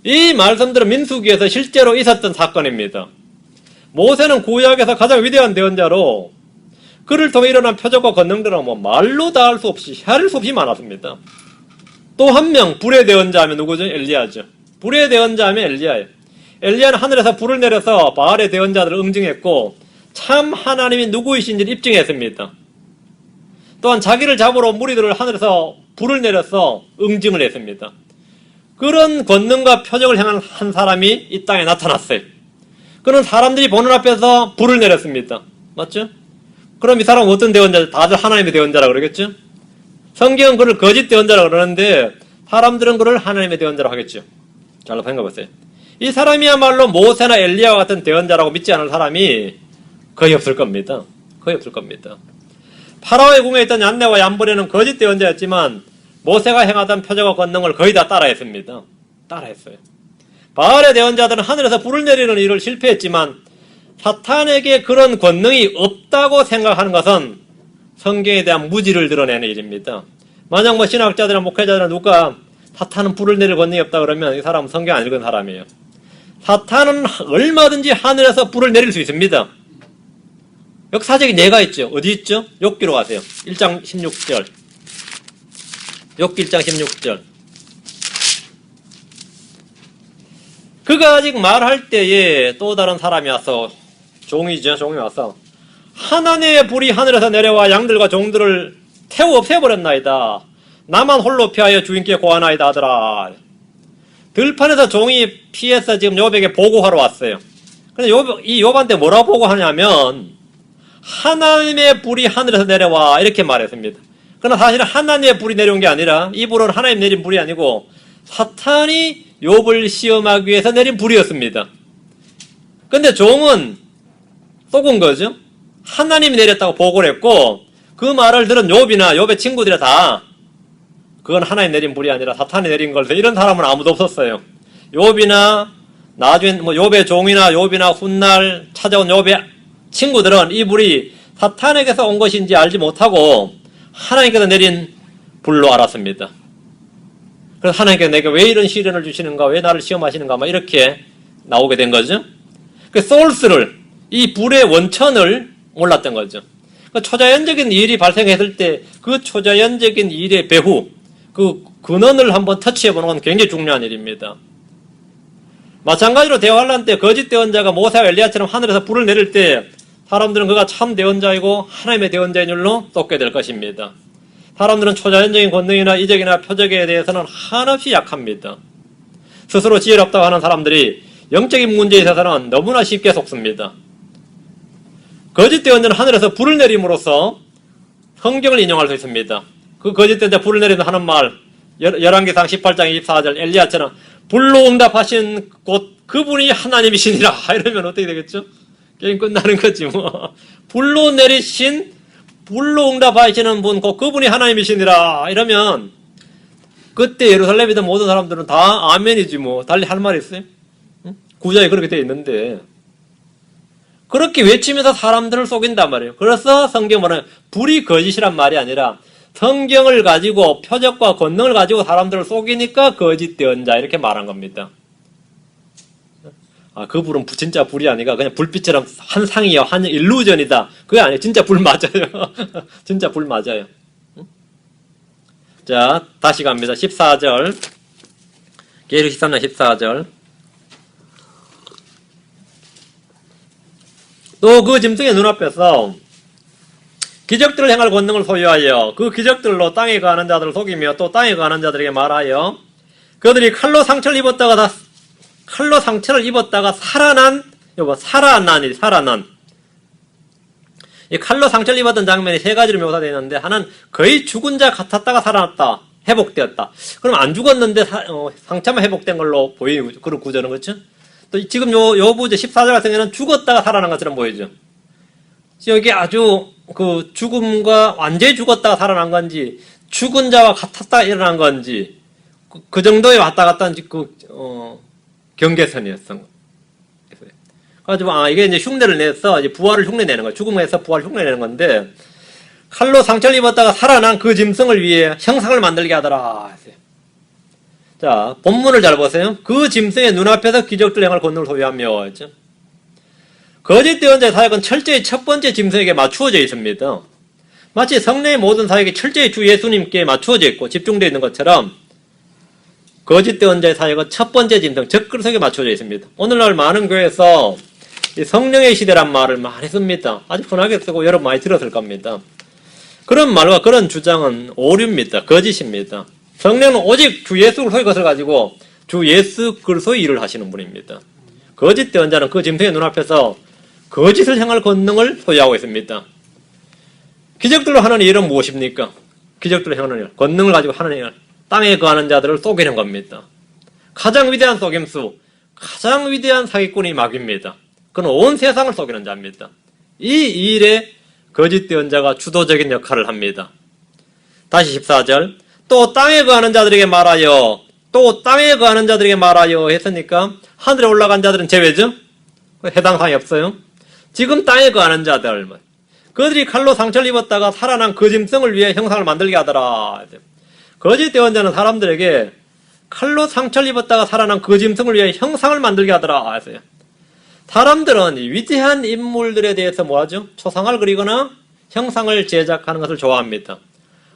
이 말씀들은 민수기에서 실제로 있었던 사건입니다. 모세는 구약에서 가장 위대한 대언자로 그를 통해 일어난 표적과 권능들은 말로 다 할 수 없이 헤아릴 수 없이 많았습니다. 또 한 명 불의 대언자 하면 누구죠? 엘리야죠. 불의 대언자 하면 엘리야예요. 엘리야는 하늘에서 불을 내려서 바알의 대언자들을 응징했고 참 하나님이 누구이신지를 입증했습니다. 또한 자기를 잡으러 온 무리들을 하늘에서 불을 내려서 응징을 했습니다. 그런 권능과 표적을 행한 한 사람이 이 땅에 나타났어요. 그는 사람들이 보는 앞에서 불을 내렸습니다. 맞죠? 그럼 이 사람은 어떤 대언자? 다들 하나님의 대언자라고 그러겠죠? 성경은 그를 거짓 대언자라고 그러는데 사람들은 그를 하나님의 대언자라고 하겠죠. 잘 생각해보세요. 이 사람이야말로 모세나 엘리야와 같은 대언자라고 믿지 않을 사람이 거의 없을 겁니다. 거의 없을 겁니다. 파라오의 궁에 있던 얀네와 얀보레는 거짓 대언자였지만 모세가 행하던 표적과 권능을 거의 다 따라했습니다. 따라했어요. 바알의 대언자들은 하늘에서 불을 내리는 일을 실패했지만 사탄에게 그런 권능이 없다고 생각하는 것은 성경에 대한 무지를 드러내는 일입니다. 만약 신학자들이나 목회자들은 누가 사탄은 불을 내릴 권능이 없다 그러면 이 사람은 성경 안 읽은 사람이에요. 사탄은 얼마든지 하늘에서 불을 내릴 수 있습니다. 역사적인 예가 있죠. 어디 있죠? 욥기로 가세요. 1장 16절. 욥기 1장 16절. 그가 아직 말할 때에 또 다른 사람이 와서 종이 와서 하나님의 불이 하늘에서 내려와 양들과 종들을 태워 없애버렸나이다. 나만 홀로 피하여 주인께 고하나이다 하더라. 들판에서 종이 피해서 지금 욥에게 보고하러 왔어요. 근데 이 욥한테 뭐라고 보고하냐면 하나님의 불이 하늘에서 내려와 이렇게 말했습니다. 그러나 사실은 하나님의 불이 내려온 게 아니라 이 불은 하나님 내린 불이 아니고 사탄이 욥을 시험하기 위해서 내린 불이었습니다. 근데 종은 속은 거죠. 하나님이 내렸다고 보고를 했고 그 말을 들은 욥이나 욥의 친구들이 다 그건 하나님 내린 불이 아니라 사탄이 내린 걸서 이런 사람은 아무도 없었어요. 욥이나 나중에 욥의 종이나 욥이나 훗날 찾아온 욥의 친구들은 이 불이 사탄에게서 온 것인지 알지 못하고 하나님께서 내린 불로 알았습니다. 그래서 하나님께서 내게 왜 이런 시련을 주시는가, 왜 나를 시험하시는가, 막 이렇게 나오게 된 거죠. 그 소울스를, 이 불의 원천을 몰랐던 거죠. 그 초자연적인 일이 발생했을 때 그 초자연적인 일의 배후, 그 근원을 한번 터치해보는 건 굉장히 중요한 일입니다. 마찬가지로 대환란 때 거짓 대언자가 모세와 엘리야처럼 하늘에서 불을 내릴 때 사람들은 그가 참 대언자이고 하나님의 대언자인 줄로 쏟게 될 것입니다. 사람들은 초자연적인 권능이나 이적이나 표적에 대해서는 한없이 약합니다. 스스로 지혜롭다고 하는 사람들이 영적인 문제에 있어서는 너무나 쉽게 속습니다. 거짓 대언자는 하늘에서 불을 내림으로써 성경을 인용할 수 있습니다. 그 거짓 대언자 불을 내리는 하는 말 열왕기상 18장 24절 엘리야처럼 불로 응답하신 곳 그분이 하나님이시니라 이러면 어떻게 되겠죠? 게임 끝나는 거지 뭐. 불로 내리신 불로 응답하시는 분 곧 그분이 하나님이시니라 이러면 그때 예루살렘에 있던 모든 사람들은 다 아멘이지 뭐. 달리 할 말이 있어요? 응? 구자에 그렇게 되어 있는데 그렇게 외치면서 사람들을 속인단 말이에요. 그래서 성경 뭐는 불이 거짓이란 말이 아니라 성경을 가지고 표적과 권능을 가지고 사람들을 속이니까 거짓 대언자 이렇게 말한 겁니다. 아, 그 불은 진짜 불이 아니라 그냥 불빛처럼 환상이야, 일루전이다. 그게 아니에요. 진짜 불 맞아요. 진짜 불 맞아요. 자, 다시 갑니다. 14절. 계시록 13장 14절. 또 그 짐승의 눈앞에서 기적들을 행할 권능을 소유하여 그 기적들로 땅에 거하는 자들을 속이며 또 땅에 거하는 자들에게 말하여 그들이 칼로 상처를 입었다가 살아난 이 칼로 상처를 입었던 장면이 세 가지로 묘사되어 있는데, 하나는 거의 죽은 자 같았다가 살아났다, 회복되었다. 그럼 안 죽었는데 상처만 회복된 걸로 보이는 그런 구조는, 그렇죠? 또 지금 요 부제 14절 같은 경우는 죽었다가 살아난 것처럼 보이죠. 여기 아주 그 죽음과 완전히 죽었다가 살아난 건지, 죽은 자와 같았다가 일어난 건지, 그 정도에 왔다 갔다 한 경계선이었어. 그래가지고, 이게 이제 흉내를 내서, 이제 부활을 흉내내는 거야. 죽음에서 부활을 흉내내는 건데, 칼로 상처를 입었다가 살아난 그 짐승을 위해 형상을 만들게 하더라. 자, 본문을 잘 보세요. 그 짐승의 눈앞에서 기적들 행할 권능을 소유하며, 했죠. 거짓 대언자의 사역은 철저히 첫 번째 짐승에게 맞추어져 있습니다. 마치 성령의 모든 사역이 철저히 주 예수님께 맞추어져 있고 집중되어 있는 것처럼, 거짓 대언자의 사역은 첫 번째 짐승, 적그리스도에게 맞추어져 있습니다. 오늘날 많은 교회에서 이 성령의 시대란 말을 많이 씁니다. 아주 흔하게 쓰고 여러분 많이 들었을 겁니다. 그런 말과 그런 주장은 오류입니다. 거짓입니다. 성령은 오직 주 예수 그리스도의 것을 가지고 주 예수 그리스도의 일을 하시는 분입니다. 거짓 대언자는 그 짐승의 눈앞에서 거짓을 행할 권능을 소유하고 있습니다. 기적들로 하는 일은 무엇입니까? 기적들로 행하는 일, 권능을 가지고 하는 일, 땅에 거하는 자들을 속이는 겁니다. 가장 위대한 속임수, 가장 위대한 사기꾼이 마귀입니다. 그는 온 세상을 속이는 자입니다. 이 일에 거짓 대언자가 주도적인 역할을 합니다. 다시 14절. 또 땅에 거하는 자들에게 말하여, 또 땅에 거하는 자들에게 말하여 했으니까 하늘에 올라간 자들은 제외죠? 해당 사항이 없어요. 지금 땅에 거하는 자들, 그들이 칼로 상처를 입었다가 살아난 그 짐승을 위해 형상을 만들게 하더라. 거짓 대언자는 사람들에게 칼로 상처를 입었다가 살아난 그 짐승을 위해 형상을 만들게 하더라 했어요. 사람들은 위대한 인물들에 대해서 뭐하죠? 초상화를 그리거나 형상을 제작하는 것을 좋아합니다.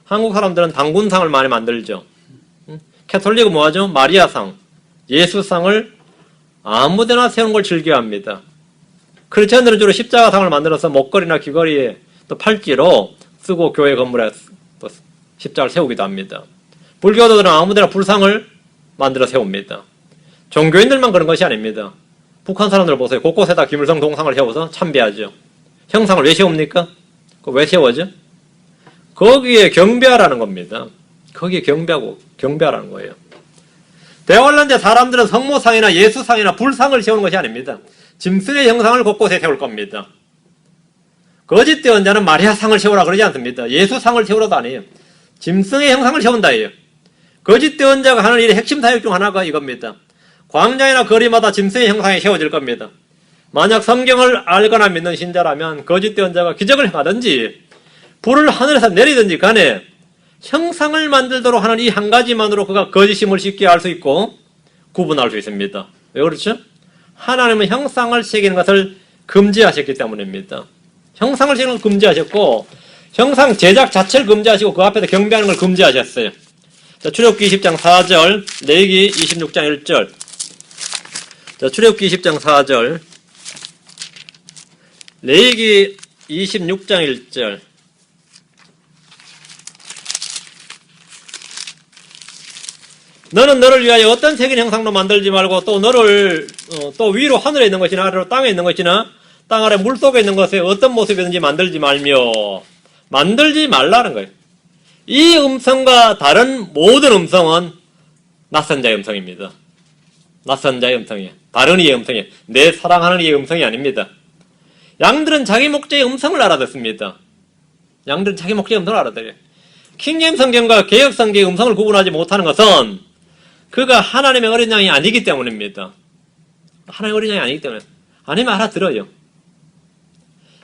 한국 사람들은 당군상을 많이 만들죠. 캐톨릭은 뭐하죠? 마리아상, 예수상을 아무데나 세우는 걸 즐겨합니다. 크리스천들은 주로 십자가상을 만들어서 목걸이나 귀걸이에 또 팔찌로 쓰고 교회 건물에 또 십자가를 세우기도 합니다. 불교도들은 아무데나 불상을 만들어 세웁니다. 종교인들만 그런 것이 아닙니다. 북한 사람들 보세요. 곳곳에다 김일성 동상을 세워서 참배하죠. 형상을 왜 세웁니까? 왜 세워죠? 거기에 경배하라는 겁니다. 거기에 경배하라는 거예요. 대환란 때 사람들은 성모상이나 예수상이나 불상을 세우는 것이 아닙니다. 짐승의 형상을 곳곳에 세울 겁니다. 거짓 대언자는 마리아상을 세우라 그러지 않습니다. 예수상을 세우라도 아니에요. 짐승의 형상을 세운다예요. 거짓 대언자가 하는 일의 핵심 사역 중 하나가 이겁니다. 광장이나 거리마다 짐승의 형상이 세워질 겁니다. 만약 성경을 알거나 믿는 신자라면 거짓 대언자가 기적을 행하든지 불을 하늘에서 내리든지 간에 형상을 만들도록 하는 이 한 가지만으로 그가 거짓임을 쉽게 알 수 있고 구분할 수 있습니다. 왜 그렇죠? 하나님은 형상을 새기는 것을 금지하셨기 때문입니다. 형상을 새기는 걸 금지하셨고 형상 제작 자체를 금지하시고 그 앞에서 경배하는 걸 금지하셨어요. 자, 출애굽기 20장 4절, 레위기 26장 1절. 자, 출애굽기 20장 4절, 레위기 26장 1절. 너는 너를 위하여 어떤 색인 형상도 만들지 말고 또 너를 또 위로 하늘에 있는 것이나 아래로 땅에 있는 것이나 땅 아래 물속에 있는 것에 어떤 모습이든지 만들지 말라는 거예요. 이 음성과 다른 모든 음성은 낯선 자의 음성입니다. 낯선 자의 음성이에요. 다른 이의 음성이에요. 내 사랑하는 이의 음성이 아닙니다. 양들은 자기 목자의 음성을 알아듣습니다. 양들은 자기 목자의 음성을 알아들어요. 킹제임스 성경과 개역 성경의 음성을 구분하지 못하는 것은 그가 하나님의 어린 양이 아니기 때문입니다. 하나님의 어린 양이 아니기 때문에 아니면 알아들어요.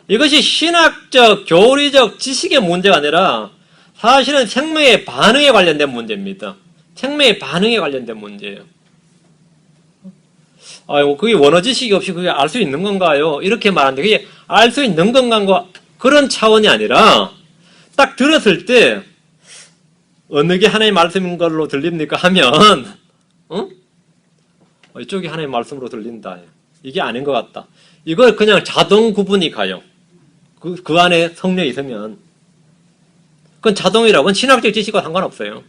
이것이 신학적, 교리적 지식의 문제가 아니라 사실은 생명의 반응에 관련된 문제입니다. 생명의 반응에 관련된 문제예요. 아이고, 그게 원어 지식이 없이 그게 알 수 있는 건가요? 이렇게 말하는데 그게 알 수 있는 건가 그런 차원이 아니라 딱 들었을 때 어느 게 하나님의 말씀인 걸로 들립니까 하면 이쪽이 하나님의 말씀으로 들린다. 이게 아닌 것 같다. 이걸 그냥 자동 구분이 가요. 그 안에 성령이 있으면. 그건 자동이라고. 그건 신학적 지식과 상관없어요.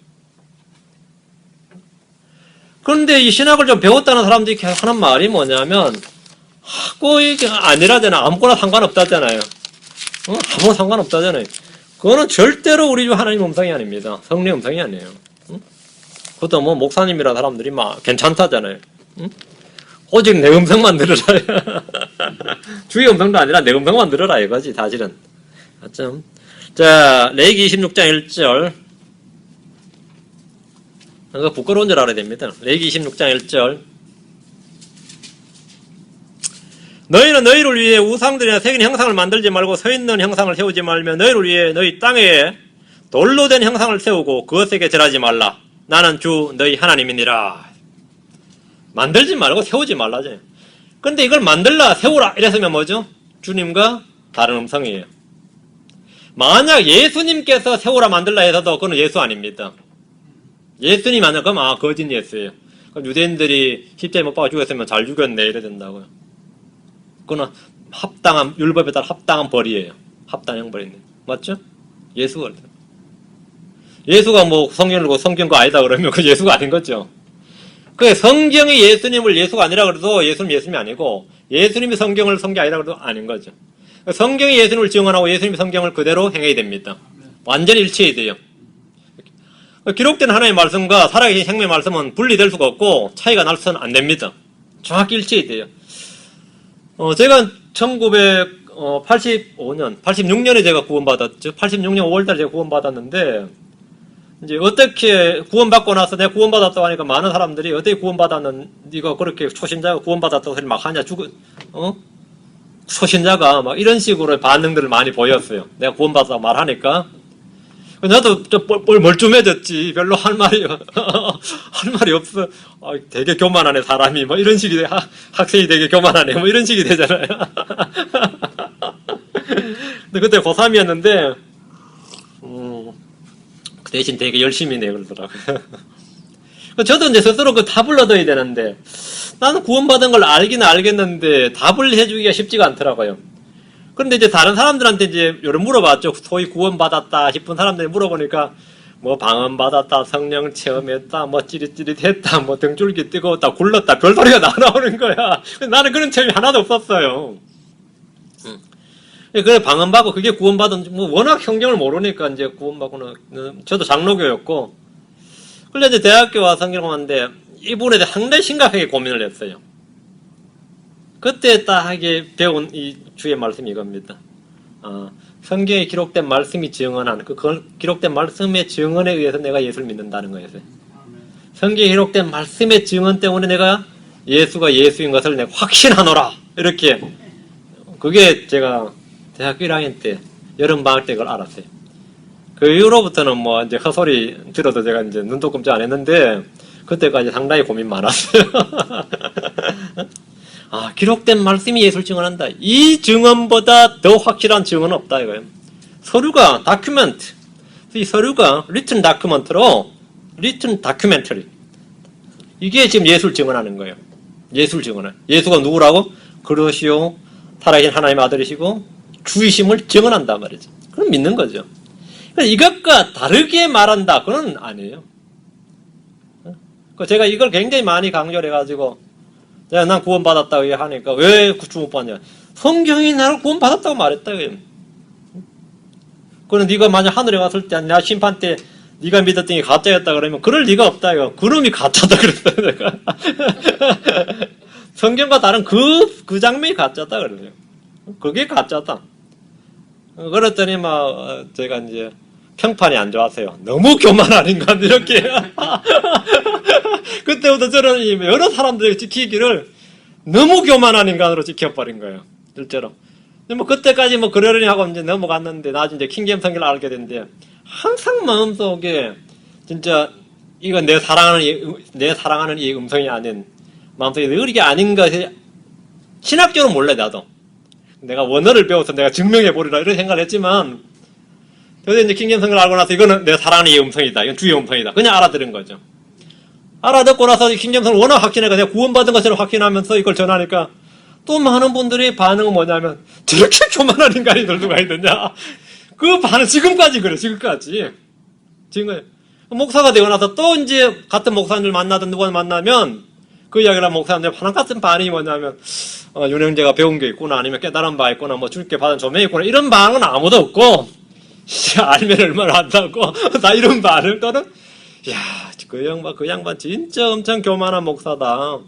그런데 이 신학을 좀 배웠다는 사람들이 계속 하는 말이 뭐냐면, 이게 아니라잖아. 아무거나 상관없다잖아요. 아무거나 상관없다잖아요. 그거는 절대로 우리 주 하나님 음성이 아닙니다. 성령 음성이 아니에요. 그것도 뭐 목사님이라 사람들이 막 괜찮다잖아요. 오직 내 음성만 들으라. 주의 음성도 아니라 내 음성만 들으라 이거지 사실은. 맞죠? 자, 레위기 26장 1절. 이거 부끄러운 줄 알아야 됩니다. 레위기 26장 1절. 너희는 너희를 위해 우상들이나 새긴 형상을 만들지 말고 서 있는 형상을 세우지 말며 너희를 위해 너희 땅에 돌로 된 형상을 세우고 그것에게 절하지 말라. 나는 주 너희 하나님이니라. 만들지 말고 세우지 말라죠. 근데 이걸 만들라 세우라 이랬으면 뭐죠? 주님과 다른 음성이에요. 만약 예수님께서 세우라 만들라 해서도 그건 예수 아닙니다. 예수님 아니라 그럼 거짓 예수예요. 그럼 유대인들이 십자가에 못 박아 죽였으면 잘 죽였네 이래 된다고요. 그건 합당한 율법에 따라 합당한 벌이에요. 합당한 벌인데 맞죠? 예수가 뭐 성경을 보고 성경 거 아니다 그러면 그 예수가 아닌 거죠. 그 성경이 예수님을 예수가 아니라 그래도 예수님이 아니고 예수님이 성경을 성경이 아니라 그래도 아닌 거죠. 성경이 예수님을 증언하고 예수님이 성경을 그대로 행해야 됩니다. 완전히 일치해야 돼요. 기록된 하나님의 말씀과 살아계신 생명의 말씀은 분리될 수가 없고 차이가 날서는 안 됩니다. 정확히 일치해야 돼요. 제가 1985년, 86년에 제가 구원받았죠. 86년 5월달에 제가 구원받았는데, 이제 어떻게 구원받고 나서 내가 구원받았다고 하니까 많은 사람들이 어떻게 구원받았는, 네가 그렇게 초신자가 구원받았다고 소리 막 하냐, 초신자가 막 이런 식으로 반응들을 많이 보였어요. 내가 구원받았다고 말하니까. 나도 좀 멀쩡해졌지. 별로 할 말이 없어. 되게 교만하네, 사람이. 뭐 이런 식이, 학생이 되게 교만하네. 뭐 이런 식이 되잖아요. 근데 그때 고3이었는데, 그 대신 되게 열심히 내, 그러더라고요. 저도 이제 스스로 그 답을 얻어야 되는데, 나는 구원받은 걸 알기는 알겠는데, 답을 해주기가 쉽지가 않더라고요. 그런데 이제 다른 사람들한테 이제 여러 물어봤죠. 소위 구원받았다 싶은 사람들이 물어보니까 뭐 방언받았다, 성령 체험했다, 뭐 찌릿찌릿했다, 뭐 등줄기 뜨거웠다, 굴렀다, 별소리가 다 나오는 거야. 나는 그런 체험이 하나도 없었어요. 그래 방언받고 그게 구원받은 뭐 워낙 성경을 모르니까 이제 구원받고는 저도 장로교였고 그래 이제 대학교 와서 성경을 하는데 이분에 대해 상당히 심각하게 고민을 했어요. 그때 딱 배운 이 주의 말씀이 이겁니다. 성경에 기록된 말씀이 증언한 그 기록된 말씀의 증언에 의해서 내가 예수를 믿는다는 거였어요. 성경에 기록된 말씀의 증언 때문에 내가 예수가 예수인 것을 내가 확신하노라. 이렇게 그게 제가 대학교 1학년 때 여름방학 때 그걸 알았어요. 그 이후로부터는 뭐 이제 헛소리 들어도 제가 이제 눈도 끔찍 안 했는데 그때까지 상당히 고민 많았어요. 기록된 말씀이 예수를 증언한다. 이 증언보다 더 확실한 증언은 없다 이거예요. 서류가 다큐멘트. 이 서류가 written documentary. 이게 지금 예수를 증언하는 거예요. 예수를 증언해. 예수가 누구라고? 그러시오. 살아계신 하나님의 아들이시고 주이심을 증언한단 말이죠. 그럼 믿는 거죠. 이것과 다르게 말한다. 그건 아니에요. 제가 이걸 굉장히 많이 강조를 해가지고 난 구원받았다고 하니까 왜 구원받냐? 성경이 나를 구원받았다고 말했다. 그럼 네가 만약 하늘에 갔을 때 내가 심판 때 네가 믿었던 게 가짜였다 그러면 그럴 리가 없다. 이거. 그놈이 가짜다 그랬어요. 내가. 성경과 다른 그 장면이 가짜다 그래요. 그게 가짜다. 그랬더니 제가 이제 평판이 안 좋았어요. 너무 교만한 인간 이렇게. 그때부터 저는 여러 사람들이 지키기를 너무 교만한 인간으로 지켜버린 거예요. 실제로. 근데 그때까지 그러려니 하고 이제 넘어갔는데 나중에 이제 킹제임스 성경을 알게 됐는데 항상 마음속에 진짜 이건 내 사랑하는 이 음성이 아닌 마음속에 늘 이게 아닌 것이 신학적으로 몰래 나도. 내가 원어를 배워서 내가 증명해버리라 이런 생각을 했지만 그래서 이제 킹잼성경을 알고 나서 이거는 내가 사랑하는 이 음성이다. 이건 주의 음성이다. 그냥 알아들은 거죠. 알아듣고 나서 킹잼성을 워낙 확신해가 내가 구원받은 것처럼 확신하면서 이걸 전하니까 또 많은 분들이 반응은 뭐냐면 저렇게 교만한 인간이 누가 있느냐. 그 반응 지금까지 그래. 지금까지. 지금 목사가 되고 나서 또 이제 같은 목사님들 만나든 누가 만나면 그 이야기를 하면 목사님들 하나 같은 반응이 뭐냐면 윤형제가 배운 게 있구나 아니면 깨달은 바 있구나 뭐 주께 받은 조명이 있구나 이런 반응은 아무도 없고 알면 얼마나 한다고 나 이런 반응 또는 야 그 양반 진짜 엄청 교만한 목사다.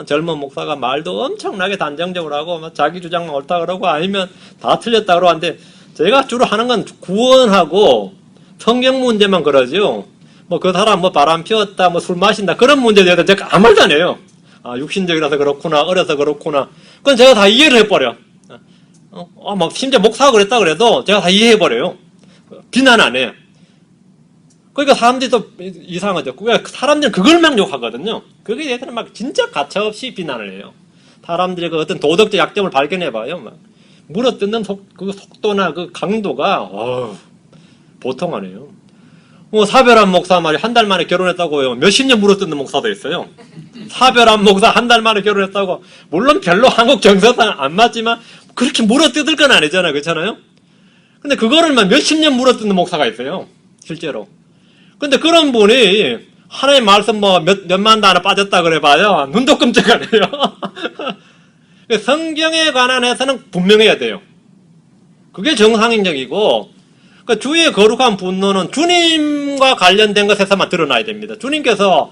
젊은 목사가 말도 엄청나게 단정적으로 하고 자기 주장만 옳다 그러고 아니면 다 틀렸다 그러고 하는데 제가 주로 하는 건 구원하고 성경 문제만 그러죠. 뭐 그 사람 뭐 바람 피웠다 뭐 술 마신다 그런 문제에 대해서 제가 아무 말도 안 해요. 아 육신적이라서 그렇구나 어려서 그렇구나 그건 제가 다 이해를 해버려. 막 심지어 목사가 그랬다 그래도 제가 다 이해해버려요. 비난 안 해요. 그러니까 사람들이 또 이상하죠. 사람들은 그걸만 욕하거든요. 거기에 대해서는 막 진짜 가차없이 비난을 해요. 사람들의 그 어떤 도덕적 약점을 발견해봐요. 막 물어뜯는 그 속도나 그 강도가 보통 아니에요. 뭐 사별한 목사 말이 한 달 만에 결혼했다고요. 몇십 년 물어뜯는 목사도 있어요. 사별한 목사 한 달 만에 결혼했다고. 물론 별로 한국 정서상 안 맞지만 그렇게 물어뜯을 건 아니잖아요. 그렇잖아요. 근데 그거를 막 몇십 년 물어뜯는 목사가 있어요. 실제로. 근데 그런 분이 하나의 말씀 뭐 몇만 단어 빠졌다 그래봐요. 눈도 끔찍 안 해요. 성경에 관한해서는 분명해야 돼요. 그게 정상인적이고 그러니까 주의 거룩한 분노는 주님과 관련된 것에서만 드러나야 됩니다. 주님께서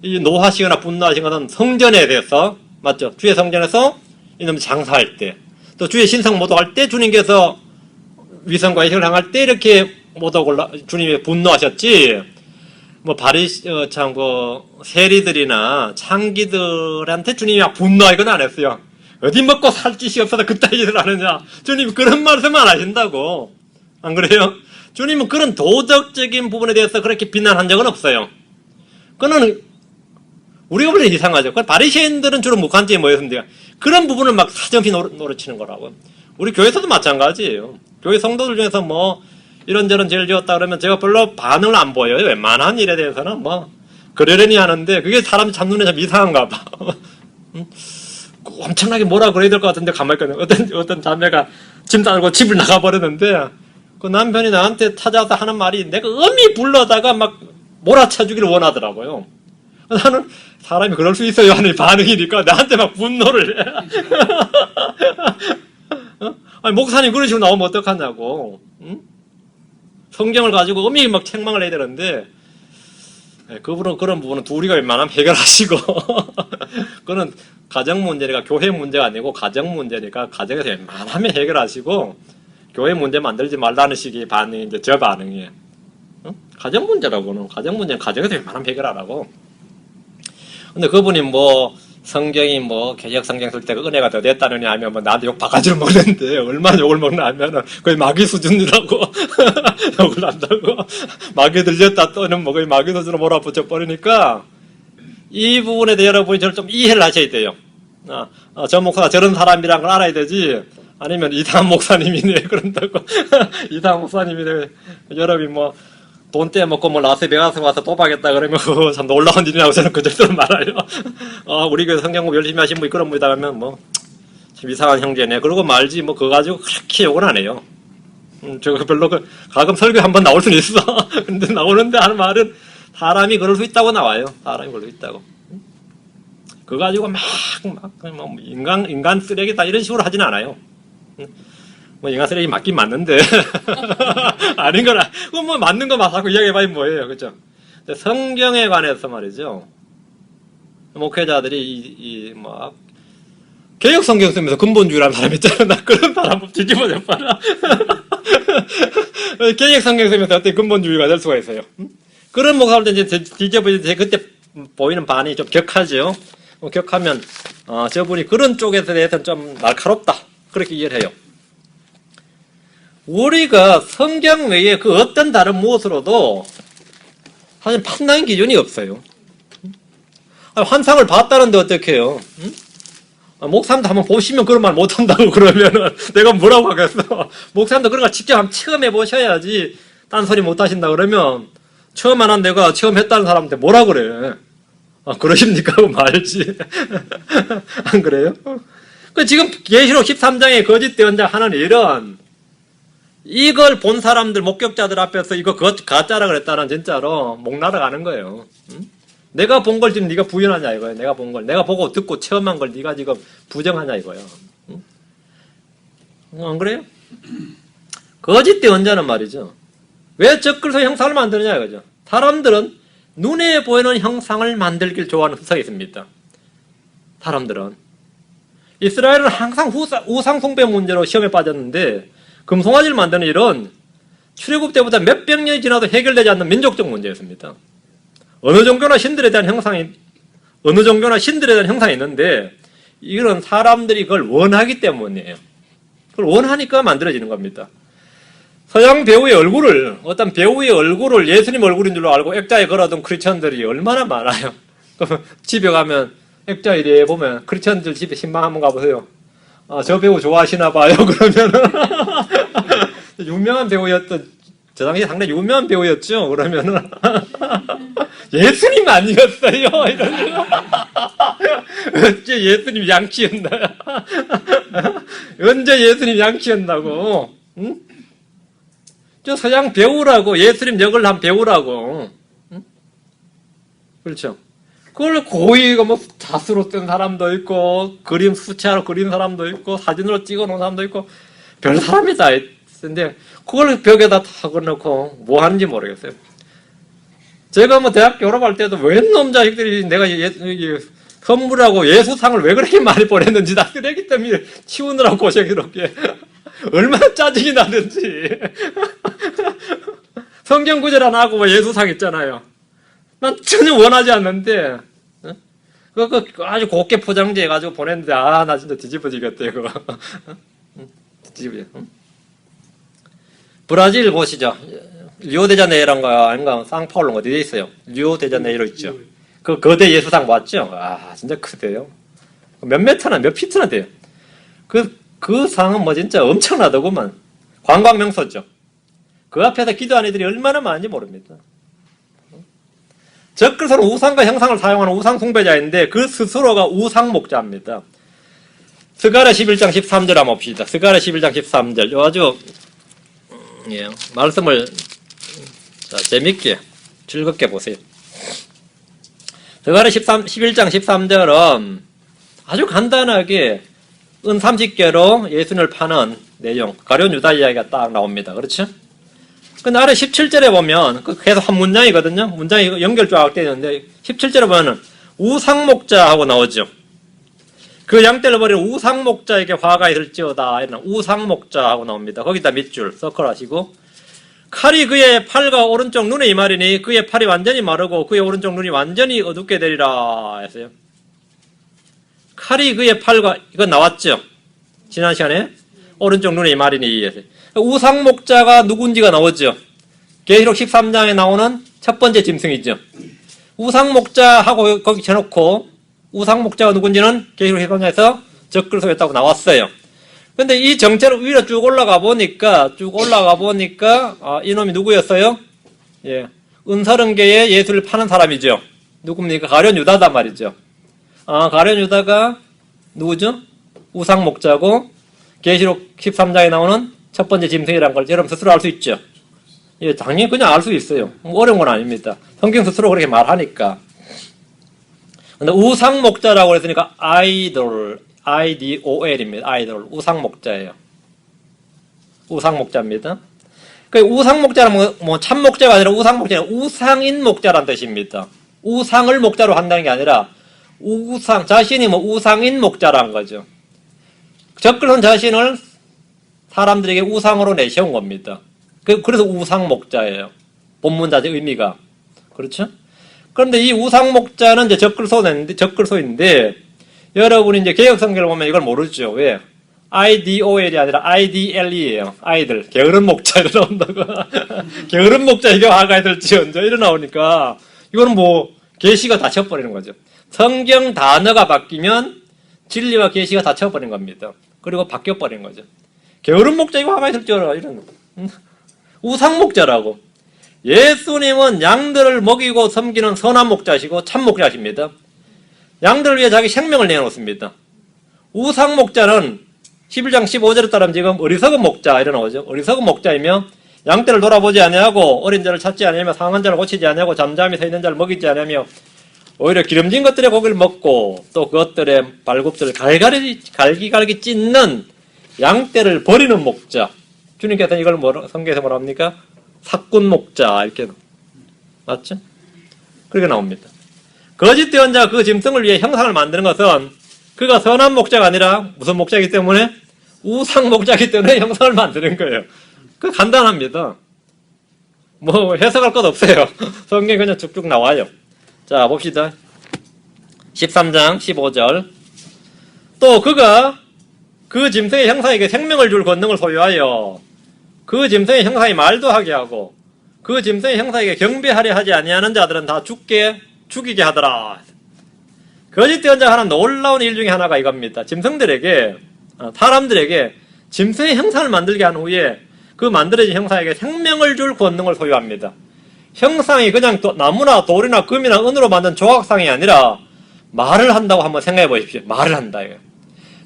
이 노하시거나 분노하신 것은 성전에 대해서 맞죠? 주의 성전에서 이놈 장사할 때 또 주의 신성 모독할 때 주님께서 위선과 이식을 행할 때 이렇게 모독을 주님이 분노하셨지 뭐 세리들이나 창기들한테 주님이 막 분노하거나 안 했어요. 어디 먹고 살 짓이 없어서 그따위 일을 하느냐. 주님은 그런 말씀 안 하신다고. 안 그래요? 주님은 그런 도덕적인 부분에 대해서 그렇게 비난한 적은 없어요. 그거는 우리가 보면 이상하죠. 바리새인들은 주로 묵한지에 모였습니다. 그런 부분을 막 사정없이 노려치는 거라고. 우리 교회에서도 마찬가지예요. 교회 성도들 중에서 뭐 이런저런 죄를 지었다 그러면 제가 별로 반응을 안 보여요. 웬만한 일에 대해서는 뭐 그러려니 하는데 그게 사람 참눈에 좀 이상한가 봐. 엄청나게 뭐라 그래야 될 것 같은데 가만히 있거든요. 어떤 자매가 짐 싸들고 집을 나가버렸는데 그 남편이 나한테 찾아와서 하는 말이 내가 엄히 불러다가 막 몰아쳐주기를 원하더라고요. 나는 사람이 그럴 수 있어요 하는 반응이니까 나한테 막 분노를 해. 아니, 목사님 그런 식으로 나오면 어떡하냐고. 응? 성경을 가지고 엄히 막 책망을 해야 되는데 그분은 그런 부분은 둘이가 웬만하면 해결하시고 그거는 가정 문제니까 교회 문제가 아니고 가정 문제니까 가정에서 웬만하면 해결하시고 교회 문제 만들지 말라는 식의 반응이 이제 저 반응이에요. 응? 가정 문제라고는 가정 문제는 가정에서 웬만하면 해결하라고. 근데 그분이 뭐 성경이 뭐 개역 성경 쓸 때 은혜가 더 됐다느냐 하면 뭐 나한테 욕 바가지로 먹는데 얼마나 욕을 먹나 하면은 거의 마귀 수준이라고 욕을 한다고 마귀 들렸다 또는 뭐 거의 마귀 수준으로 몰아붙여 버리니까 이 부분에 대해 여러분이 저를 좀 이해를 하셔야 돼요. 저 목사가 저런 사람이란 걸 알아야 되지. 아니면 이상한 목사님이네 그런다고 이상한 목사님이네. 여러분이 뭐 돈 떼먹고 뭐 라스베가스 와서 뽑아겠다 그러면 참 놀라운 일이라고 저는 그 정도로 말아요. 우리 그 성경 공부 열심히 하신 분이 그런 분이다 하면 뭐 참 이상한 형제네. 그러고 말지 뭐 그거 가지고 그렇게 욕은 안 해요. 저거 별로 가끔 설교 한번 나올 수는 있어. 근데 나오는데 하는 말은 사람이 그럴 수 있다고 나와요. 사람이 그럴 수 있다고. 그거 가지고 막 인간 쓰레기다 이런 식으로 하진 않아요. 뭐 인간 쓰레기 맞긴 맞는데 아닌 거라. 그건 뭐 맞는 거 맞다고 이야기해봐야 뭐예요, 그렇죠? 성경에 관해서 말이죠. 목회자들이 막 개역 성경 쓰면서 근본주의라는 사람 있잖아요. 나 그런 사람 뒤집어져 봐라. 개역 성경 쓰면서 어떻게 근본주의가 될 수가 있어요? 그런 목사들 이제 뒤집어질 그때 보이는 반응이 좀 격하죠. 격하면 저분이 그런 쪽에 대해서는 좀 날카롭다 그렇게 이해를 해요. 우리가 성경 외에 그 어떤 다른 무엇으로도 사실 판단 기준이 없어요. 환상을 봤다는데 어떻게 해요? 목사님도 한번 보시면 그런 말 못한다고 그러면은 내가 뭐라고 하겠어. 목사님도 그런 걸 직접 한번 체험해 보셔야지 딴소리 못하신다 그러면 처음 안 한 내가 처음 했다는 사람한테 뭐라 그래. 그러십니까? 하고 말지. 안 그래요? 지금 계시록 13장의 거짓 대언자 하는 일은 이걸 본 사람들, 목격자들 앞에서 이거 가짜라 그랬다는 진짜로 목 날아가는 거예요. 응? 내가 본 걸 지금 네가 부인하냐 이거예요. 내가 본 걸. 내가 보고 듣고 체험한 걸 네가 지금 부정하냐 이거예요. 응? 안 그래요? 거짓 대언자는 말이죠. 왜 적그리스도 형상을 만드느냐 이거죠. 사람들은 눈에 보이는 형상을 만들길 좋아하는 습성이 있습니다. 사람들은. 이스라엘은 항상 우상 숭배 문제로 시험에 빠졌는데 금송아지를 만드는 일은 출애굽 때보다 몇백 년이 지나도 해결되지 않는 민족적 문제였습니다. 어느 종교나 신들에 대한 형상이 있는데 이건 사람들이 그걸 원하기 때문이에요. 그걸 원하니까 만들어지는 겁니다. 서양 배우의 얼굴을, 어떤 배우의 얼굴을 예수님 얼굴인 줄로 알고 액자에 걸어둔 크리스천들이 얼마나 많아요. 집에 가면 액자 이래 보면 크리스천들 집에 신방 한번 가보세요. 저 배우 좋아하시나 봐요. 그러면은 유명한 배우였던, 저 당시에 상당히 유명한 배우였죠. 그러면은 예수님 아니었어요. 이러면 언제 예수님 양키였나요? 언제 예수님 양키였나고? 응? 저 서양 배우라고, 예수님 역을 한 배우라고. 응? 그렇죠. 그걸 고의 뭐 자수로 쓴 사람도 있고, 그림 수채로 그린 사람도 있고, 사진으로 찍어 놓은 사람도 있고, 별 사람이 다 있는데, 그걸 벽에다 다 걸어놓고 뭐 하는지 모르겠어요. 제가 뭐 대학 졸업할 때도 웬 놈 자식들이 내가 선물하고 예수상을 왜 그렇게 많이 보냈는지 다 쓰레기 때문에 치우느라고 고생스럽게. 얼마나 짜증이 나는지. 성경 구절 하나 하고 뭐 예수상 있잖아요. 난 전혀 원하지 않는데, 그거 아주 곱게 포장지 해가지고 보냈는데, 나 진짜 뒤집어지겠다, 이거. 뒤집어져. 브라질 보시죠. 리오데자네이로인가, 아닌가, 상파울로 어디에 있어요? 리오데자네이로 있죠. 그 거대 예수상 맞죠? 진짜 크대요. 몇 메터나, 몇 피트나 돼요. 그 상은 뭐 진짜 엄청나더구만. 관광 명소죠. 그 앞에서 기도하는 이들이 얼마나 많은지 모릅니다. 적그리스도는 우상과 형상을 사용하는 우상 숭배자인데 그 스스로가 우상 목자입니다. 스가랴 11장 13절 한번 봅시다. 스가랴 11장 13절. 아주 말씀을 재밌게 즐겁게 보세요. 스가랴 11장 13절은 아주 간단하게 은 30개로 예수님을 파는 내용, 가룟 유다 이야기가 딱 나옵니다. 그렇죠? 근데 아래 17절에 보면, 계속 한 문장이거든요? 문장이 연결 쫙 되어 있는데, 17절에 보면은, 우상목자하고 나오죠. 그 양떼를 버리는 우상목자에게 화가 있을지어다. 이런 우상목자하고 나옵니다. 거기다 밑줄 서클 하시고, 칼이 그의 팔과 오른쪽 눈에 임하리니 그의 팔이 완전히 마르고 그의 오른쪽 눈이 완전히 어둡게 되리라. 했어요. 칼이 그의 팔과, 이거 나왔죠? 지난 시간에? 오른쪽 눈에 임하리니. 했어요. 우상목자가 누군지가 나오죠. 계시록 13장에 나오는 첫 번째 짐승이죠. 우상목자하고 거기 쳐놓고 우상목자가 누군지는 계시록 13장에서 적그리스도였다고 나왔어요. 근데 이 정체를 위로 쭉 올라가 보니까 이놈이 누구였어요? 은서른계에 예수를 파는 사람이죠. 누굽니까? 가룟 유다단 말이죠. 가룟 유다가 누구죠? 우상목자고 계시록 13장에 나오는 첫 번째 짐승이라는 걸 여러분 스스로 알 수 있죠. 당연히 그냥 알 수 있어요. 어려운 건 아닙니다. 성경 스스로 그렇게 말하니까. 근데 우상목자라고 했으니까 아이돌, IDOL입니다. 아이돌, 우상목자예요. 우상목자입니다. 그 우상목자는 뭐 참목자가 아니라 우상목자는 우상인 목자란 뜻입니다. 우상을 목자로 한다는 게 아니라 자신이 우상인 목자라는 거죠. 적그리스도는 자신을 사람들에게 우상으로 내세운 겁니다. 그래서 우상목자예요. 본문자의 의미가. 그렇죠? 그런데 이 우상목자는 이제 적그리스도인데, 여러분이 이제 개혁성경을 보면 이걸 모르죠. 왜? IDOL이 아니라 IDLE예요. 아이들. 게으른 목자 이러 나온다고. 게으른 목자에게 화가 있을지언정 이러 나오니까, 이거는 계시가 다 쳐버리는 거죠. 성경 단어가 바뀌면 진리와 계시가 닫혀버린 겁니다. 그리고 바뀌어버린 거죠. 게으른 목자 이거 가만히 있을 줄 알아. 이런 우상 목자라고. 예수님은 양들을 먹이고 섬기는 선한 목자시고 참 목자십니다. 양들을 위해 자기 생명을 내놓습니다. 우상 목자는 11장 15절에 따르면 지금 어리석은 목자 이런 나오죠. 어리석은 목자이며 양떼를 돌아보지 아니하고 어린 자를 찾지 아니하며 상한 자를 고치지 아니하고 잠잠히 서 있는 자를 먹이지 아니하며 오히려 기름진 것들의 고기를 먹고 또 그것들의 발굽들을 갈기갈기 찢는 양떼를 버리는 목자. 주님께서는 이걸 성경에서 뭐라 합니까? 삭군 목자 이렇게 맞죠? 그렇게 나옵니다. 거짓 대언자가 그 짐승을 위해 형상을 만드는 것은 그가 선한 목자가 아니라 무슨 목자이기 때문에? 우상 목자이기 때문에 형상을 만드는 거예요. 그 간단합니다. 뭐 해석할 것 없어요. 성경에 그냥 쭉쭉 나와요. 자 봅시다. 13장 15절 또 그가 그 짐승의 형상에게 생명을 줄 권능을 소유하여 그 짐승의 형상이 말도 하게 하고 그 짐승의 형상에게 경배하려 하지 아니하는 자들은 다 죽이게 하더라. 거짓 대언자가 하는 놀라운 일 중에 하나가 이겁니다. 짐승들에게 사람들에게 짐승의 형상을 만들게 한 후에 그 만들어진 형상에게 생명을 줄 권능을 소유합니다. 형상이 그냥 나무나 돌이나 금이나 은으로 만든 조각상이 아니라 말을 한다고 한번 생각해 보십시오. 말을 한다. 이거.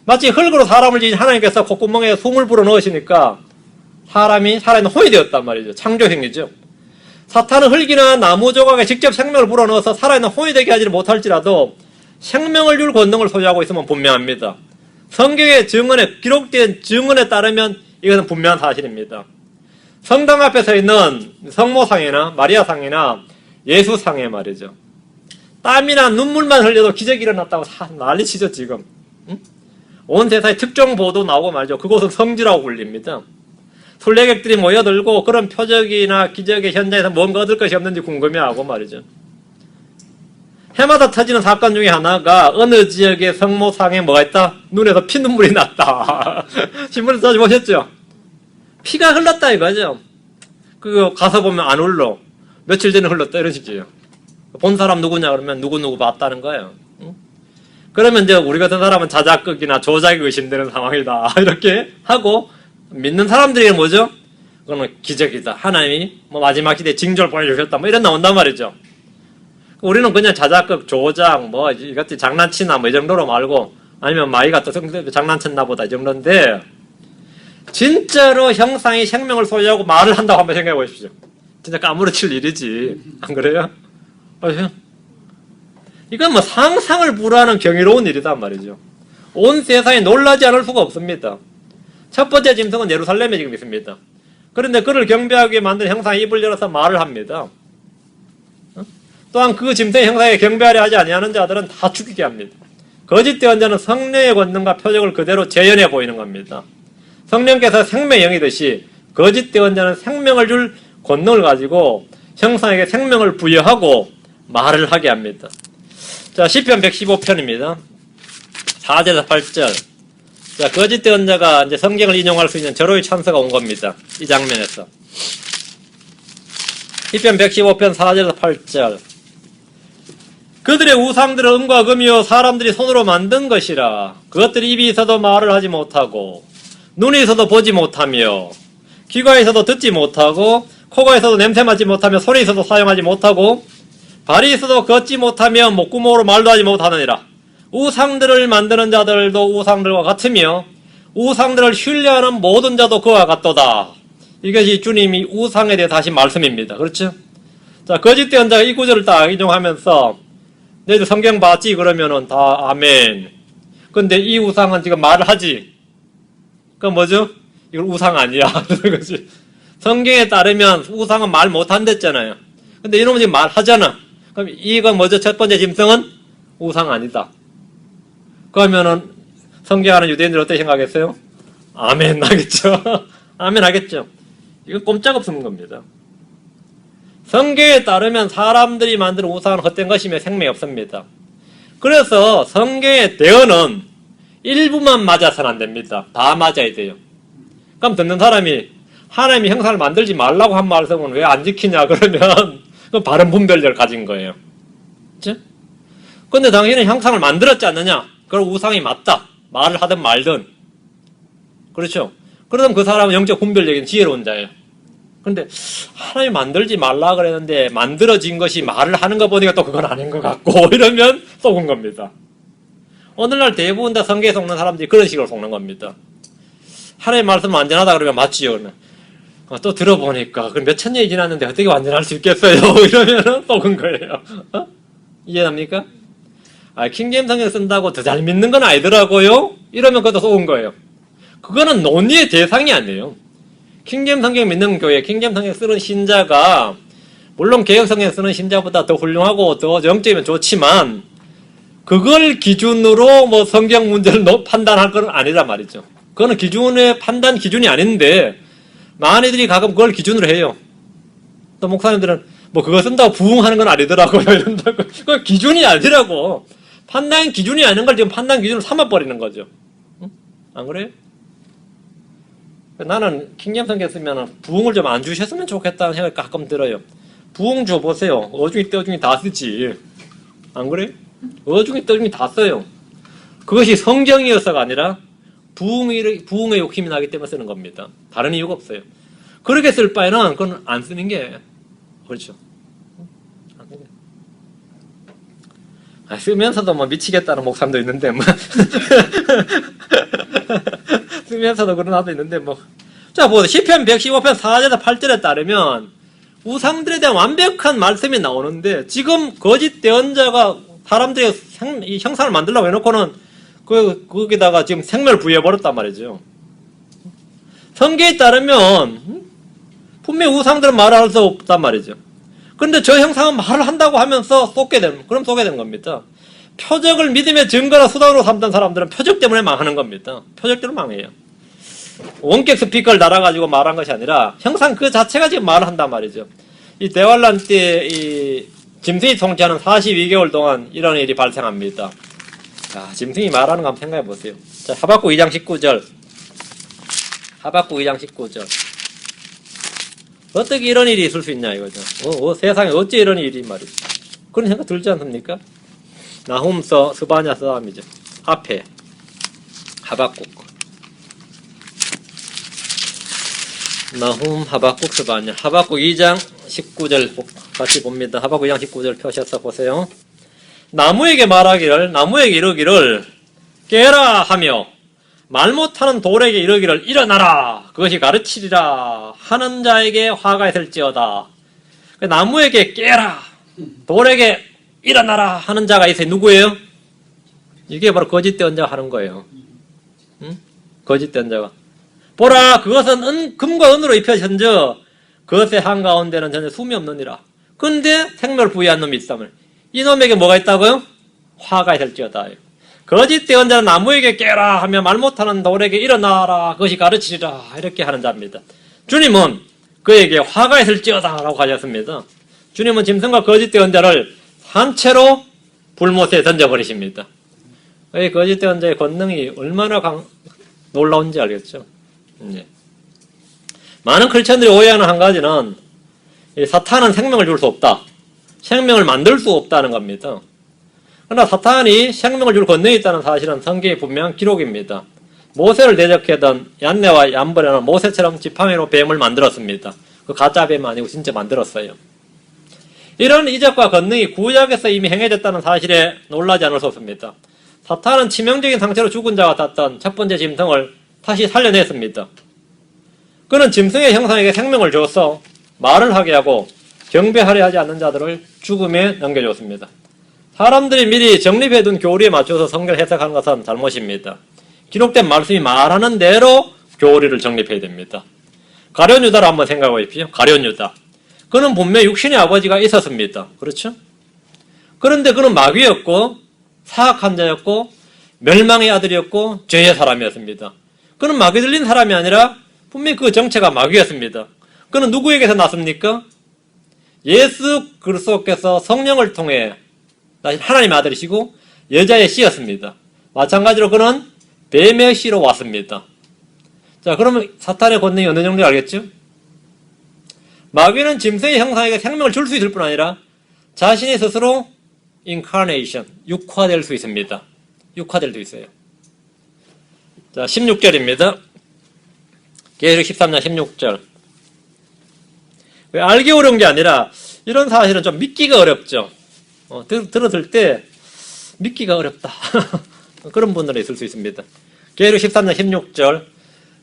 마치 흙으로 사람을 지은 하나님께서 콧구멍에 숨을 불어 넣으시니까 사람이 살아있는 혼이 되었단 말이죠. 창조행위죠. 사탄은 흙이나 나무 조각에 직접 생명을 불어넣어서 살아있는 혼이 되게 하지는 못할지라도 생명을 줄 권능을 소유하고 있으면 분명합니다. 성경의 증언에 기록된 증언에 따르면 이것은 분명한 사실입니다. 성당 앞에 서 있는 성모상이나 마리아상이나 예수상에 말이죠. 땀이나 눈물만 흘려도 기적이 일어났다고 난리치죠 지금. 응? 온 세상에 특정 보도 나오고 말이죠. 그곳은 성지라고 불립니다. 순례객들이 모여들고 그런 표적이나 기적의 현장에서 뭔가 얻을 것이 없는지 궁금해하고 말이죠. 해마다 터지는 사건 중에 하나가 어느 지역의 성모상에 뭐가 있다? 눈에서 피눈물이 났다. 신문에 자주 보셨죠? 피가 흘렀다 이거죠. 그거 가서 보면 안 흘러. 며칠 전에 흘렀다 이런 식이에요. 본 사람 누구냐 그러면 누구누구 봤다는 거예요. 응? 그러면 이제 우리 같은 사람은 자작극이나 조작이 의심되는 상황이다. 이렇게 하고 믿는 사람들에게 뭐죠? 그거는 기적이다. 하나님이 뭐 마지막 시대에 징조를 보내주셨다. 뭐 이런 나온단 말이죠. 우리는 그냥 자작극, 조작, 뭐 이것들 장난치나 뭐 이 정도로 말고 아니면 마이가 또 장난쳤나 보다 이 정도인데 진짜로 형상이 생명을 소유하고 말을 한다고 한번 생각해 보십시오. 진짜 까무러칠 일이지. 안 그래요? 이건 뭐 상상을 불허하는 경이로운 일이단 말이죠. 온 세상에 놀라지 않을 수가 없습니다. 첫 번째 짐승은 예루살렘에 지금 있습니다. 그런데 그를 경배하기 위해 만든 형상이 입을 열어서 말을 합니다. 또한 그 짐승의 형상에 경배하려 하지 아니하는 자들은 다 죽이게 합니다. 거짓 대언자는 성령의 권능과 표적을 그대로 재현해 보이는 겁니다. 성령께서 생명의 영이듯이 거짓 대언자는 생명을 줄 권능을 가지고 형상에게 생명을 부여하고 말을 하게 합니다. 자, 시편 115편입니다. 4절에서 8절. 자, 거짓 대언자가 이제 성경을 인용할 수 있는 절호의 찬스가 온 겁니다. 이 장면에서. 시편 115편 4절에서 8절. 그들의 우상들은 은과 금이요 사람들이 손으로 만든 것이라. 그것들이 입이 있어도 말을 하지 못하고 눈이 있어도 보지 못하며 귀가 있어도 듣지 못하고 코가 있어도 냄새 맡지 못하며 손이 있어도 사용하지 못하고 발이 있어도 걷지 못하며 목구멍으로 말도 하지 못하느니라. 우상들을 만드는 자들도 우상들과 같으며 우상들을 신뢰하는 모든 자도 그와 같도다. 이것이 주님이 우상에 대해 하신 말씀입니다. 그렇죠? 자, 거짓 대언자가 이 구절을 딱 인용하면서 너희들 성경 봤지? 그러면은 다 아멘. 근데 이 우상은 지금 말을 하지. 그건 뭐죠? 이건 우상 아니야. 그런 거지. 성경에 따르면 우상은 말 못한댔잖아요. 근데 이놈은 지금 말하잖아. 그럼 이건 뭐죠? 첫 번째 짐승은 우상 아니다. 그러면은 성경하는 유대인들 어떻게 생각하겠어요? 아멘 하겠죠. 아멘 하겠죠. 이건 꼼짝없는 겁니다. 성경에 따르면 사람들이 만든 우상은 헛된 것이며 생명이 없습니다. 그래서 성경의 대언은 일부만 맞아서는 안 됩니다. 다 맞아야 돼요. 그럼 듣는 사람이 하나님이 형상을 만들지 말라고 한 말씀은 왜 안 지키냐 그러면 그 바른 분별력을 가진 거예요. 그렇죠? 근데 당신은 형상을 만들었지 않느냐? 그럼 우상이 맞다. 말을 하든 말든. 그렇죠? 그러면 그 사람은 영적 분별력인 지혜로운 자예요. 근데 하나님 만들지 말라 그랬는데 만들어진 것이 말을 하는 거 보니까 또 그건 아닌 것 같고 이러면 속은 겁니다. 오늘날 대부분 다 성경에 속는 사람들이 그런 식으로 속는 겁니다. 하나님 말씀 완전하다 그러면 맞지요. 또 들어보니까 몇천 년이 지났는데 어떻게 완전할 수 있겠어요? 이러면 속은 거예요. 이해합니까? 킹제임스 성경 쓴다고 더 잘 믿는 건 아니더라고요? 이러면 그것도 속은 거예요. 그거는 논의의 대상이 아니에요. 킹제임스 성경 믿는 교회, 킹제임스 성경 쓰는 신자가 물론 개혁 성경 쓰는 신자보다 더 훌륭하고 더 영적이면 좋지만 그걸 기준으로 뭐 성경 문제를 판단할 건 아니란 말이죠. 그거는 기준의 판단 기준이 아닌데 많이들이 가끔 그걸 기준으로 해요. 또 목사님들은 뭐 그거 쓴다고 부흥하는 건 아니더라고요. 이런다고. 그거 기준이 아니라고. 판단 기준이 아닌 걸 지금 판단 기준으로 삼아버리는 거죠. 응? 안 그래요? 나는 킹제임스 성경 쓰면 부흥을 좀 안 주셨으면 좋겠다는 생각이 가끔 들어요. 부흥 줘보세요. 어중이 떠중이 다 쓰지. 안 그래요? 어중이 떠중이 다 써요. 그것이 성경이어서가 아니라 부흥의 욕심이 나기 때문에 쓰는 겁니다. 다른 이유가 없어요. 그렇게 쓸 바에는 그건 안 쓰는 게 그렇죠. 쓰면서도 뭐 미치겠다는 목사님도 있는데 뭐 쓰면서도 그런 사람도 있는데 뭐 자 보세요. 시편 115편 4절에서 8절에 따르면 우상들에 대한 완벽한 말씀이 나오는데 지금 거짓 대언자가 사람들의 이 형상을 만들려고 해놓고는 거기다가 지금 생명을 부여해버렸단 말이죠. 성경에 따르면 분명히 우상들은 말을 할 수 없단 말이죠. 그런데 저 형상은 말을 한다고 하면서 그럼 쏘게 되는 겁니다. 표적을 믿음의 증거나 수단으로 삼던 사람들은 표적 때문에 망하는 겁니다. 표적 때문에 망해요. 원격 스피커를 달아가지고 말한 것이 아니라 형상 그 자체가 지금 말을 한단 말이죠. 이 대환란 때 이 짐승이 통치하는 42개월 동안 이런 일이 발생합니다. 자, 짐승이 말하는 거 한번 생각해 보세요. 자, 하박국 2장 19절. 하박국 2장 19절. 어떻게 이런 일이 있을 수 있냐 이거죠. 세상에 어찌 이런 일이 말이죠. 그런 생각 들지 않습니까? 나훔서 스바냐 싸움이죠. 앞에 하박국. 나훔, 하박국, 스바냐. 하박국 2장 19절 같이 봅니다. 하박국 2장 19절 펴셔서 보세요. 나무에게 이르기를 깨라 하며 말 못하는 돌에게 이르기를 일어나라 그것이 가르치리라 하는 자에게 화가 있을지어다. 나무에게 깨라 돌에게 일어나라 하는 자가 있어요. 누구예요? 이게 바로 거짓 대언자가 하는 거예요. 응? 거짓 대언자가 보라 그것은 금과 은으로 입혀진저 그것의 한가운데는 전혀 숨이 없느니라. 근데 생명을 부여한 놈이 있다면 이놈에게 뭐가 있다고요? 화가 있을지어다. 거짓 대언자는 나무에게 깨라 하며 말 못하는 돌에게 일어나라 그것이 가르치리라 이렇게 하는 자입니다. 주님은 그에게 화가 있을지어다 라고 하셨습니다. 주님은 짐승과 거짓 대언자를 산채로 불못에 던져버리십니다. 이 거짓 대언자의 권능이 얼마나 놀라운지 알겠죠? 네. 많은 크리스천들이 오해하는 한 가지는 사탄은 생명을 줄 수 없다. 생명을 만들 수 없다는 겁니다. 그러나 사탄이 생명을 줄 권능이 있다는 사실은 성경의 분명한 기록입니다. 모세를 대적하던 얀네와 얀벌에는 모세처럼 지팡이로 뱀을 만들었습니다. 그 가짜 뱀 아니고 진짜 만들었어요. 이런 이적과 권능이 구약에서 이미 행해졌다는 사실에 놀라지 않을 수 없습니다. 사탄은 치명적인 상처로 죽은 자 같았던 첫 번째 짐승을 다시 살려냈습니다. 그는 짐승의 형상에게 생명을 주어서 말을 하게 하고 경배하려 하지 않는 자들을 죽음에 넘겨줬습니다. 사람들이 미리 정립해둔 교리에 맞춰서 성경을 해석하는 것은 잘못입니다. 기록된 말씀이 말하는 대로 교리를 정립해야 됩니다. 가룟 유다를 한번 생각해 보십시오. 가룟 유다. 그는 분명히 육신의 아버지가 있었습니다. 그렇죠? 그런데 그는 마귀였고 사악한 자였고 멸망의 아들이었고 죄의 사람이었습니다. 그는 마귀 들린 사람이 아니라 분명히 그 정체가 마귀였습니다. 그는 누구에게서 났습니까? 예수 그리스도께서 성령을 통해 하나님의 아들이시고 여자의 씨였습니다. 마찬가지로 그는 뱀의 씨로 왔습니다. 자, 그러면 사탄의 권능이 어느 정도 알겠죠? 마귀는 짐승의 형상에게 생명을 줄 수 있을 뿐 아니라 자신이 스스로 인카네이션, 육화될 수 있습니다. 육화될 수 있어요. 자, 16절입니다. 계시록 13장 16절. 왜 알기 어려운 게 아니라 이런 사실은 좀 믿기가 어렵죠. 들었을 때 믿기가 어렵다. 그런 분들이 있을 수 있습니다. 계시록 13장 16절.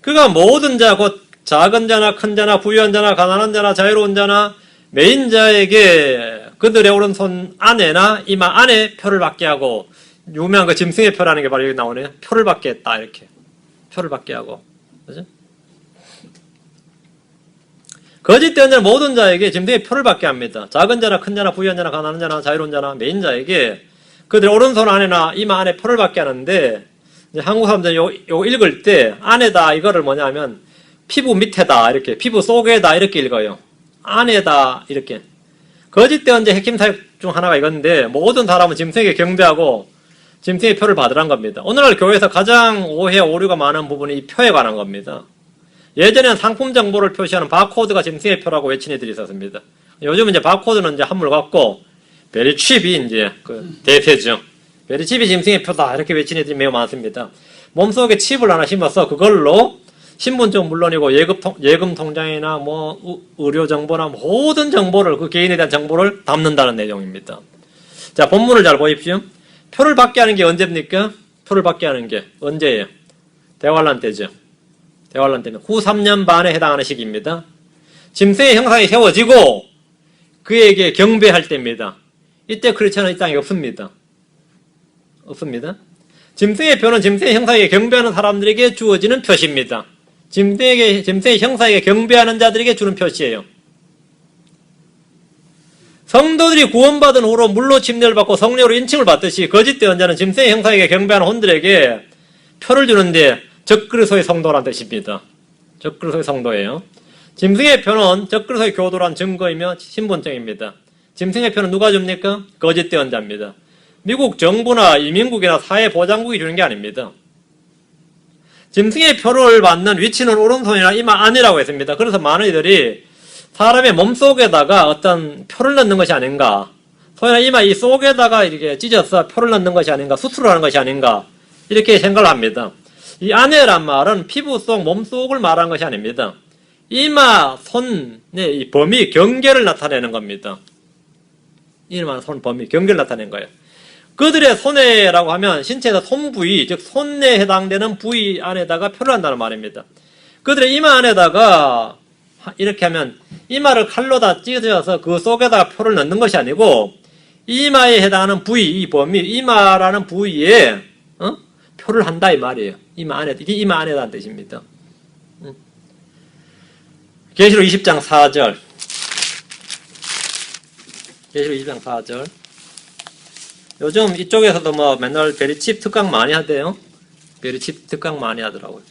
그가 모든 자 곧 작은 자나 큰 자나 부유한 자나 가난한 자나 자유로운 자나 매인 자에게 그들의 오른손 안에나 이마 안에 표를 받게 하고, 유명한 그 짐승의 표라는 게 바로 여기 나오네요. 표를 받게 했다. 이렇게 표를 받게 하고, 그죠? 거짓된 자는 모든 자에게 짐승의 표를 받게 합니다. 작은 자나 큰 자나 부유한 자나 가난한 자나 자유로운 자나 매인 자에게 그들의 오른손 안에나 이마 안에 표를 받게 하는데, 이제 한국 사람들은 요 읽을 때 안에다 이거를 뭐냐면 피부 밑에다 이렇게, 피부 속에다 이렇게 읽어요. 안에다 이렇게. 거짓된 자 핵심 사역 중 하나가 이건데, 모든 사람은 짐승에게 경배하고 짐승의 표를 받으란 겁니다. 오늘날 교회에서 가장 오해 오류가 많은 부분이 이 표에 관한 겁니다. 예전에는 상품 정보를 표시하는 바코드가 짐승의 표라고 외친 애들이 있었습니다. 요즘은 이제 바코드는 이제 한물 같고, 베리칩이 이제 그 대세죠. 베리칩이 짐승의 표다 이렇게 외친 애들이 매우 많습니다. 몸속에 칩을 하나 심어서 그걸로 신분증 물론이고 예금 통장이나 뭐 의료 정보나 모든 정보를, 그 개인에 대한 정보를 담는다는 내용입니다. 자, 본문을 잘 보십시오. 표를 받게 하는 게 언제입니까? 표를 받게 하는 게 언제예요? 대환란 때죠. 대환란 때는 후 3년 반에 해당하는 시기입니다. 짐승의 형상이 세워지고 그에게 경배할 때입니다. 이때 크리스천은 이 땅에 없습니다. 없습니다. 짐승의 표는 짐승의 형상에게 경배하는 사람들에게 주어지는 표시입니다. 짐승의 형상에게 경배하는 자들에게 주는 표시예요. 성도들이 구원받은 후로 물로 침례를 받고 성령으로 인칭을 받듯이 거짓된 자는 짐승의 형상에게 경배하는 혼들에게 표를 주는데 적그리스도의 성도란 뜻입니다. 적그리스도의 성도예요. 짐승의 표는 적그리스도의 교도란 증거이며 신분증입니다. 짐승의 표는 누가 줍니까? 거짓된 자입니다. 미국 정부나 이민국이나 사회보장국이 주는 게 아닙니다. 짐승의 표를 받는 위치는 오른손이나 이마 안이라고 했습니다. 그래서 많은 이들이 사람의 몸속에다가 어떤 표를 넣는 것이 아닌가, 손이나 이마 이 속에다가 이렇게 찢어서 표를 넣는 것이 아닌가, 수술을 하는 것이 아닌가, 이렇게 생각을 합니다. 이 안에란 말은 피부 속, 몸 속을 말하는 것이 아닙니다. 이마, 손의 이 범위, 경계를 나타내는 겁니다. 이마, 손 범위, 경계를 나타내는 거예요. 그들의 손에라고 하면 신체에서 손 부위, 즉 손에 해당되는 부위 안에다가 표를 한다는 말입니다. 그들의 이마 안에다가 이렇게 하면 이마를 칼로 다 찢어서 그 속에다가 표를 넣는 것이 아니고, 이마에 해당하는 부위, 이 범위, 이마라는 부위에 표를 한다 이 말이에요. 이마 안에, 이게 이마 안에다는 뜻입니다. 계시록 20장 4절. 계시록 20장 4절. 요즘 이쪽에서도 뭐 맨날 베리칩 특강 많이 하대요. 베리칩 특강 많이 하더라고요.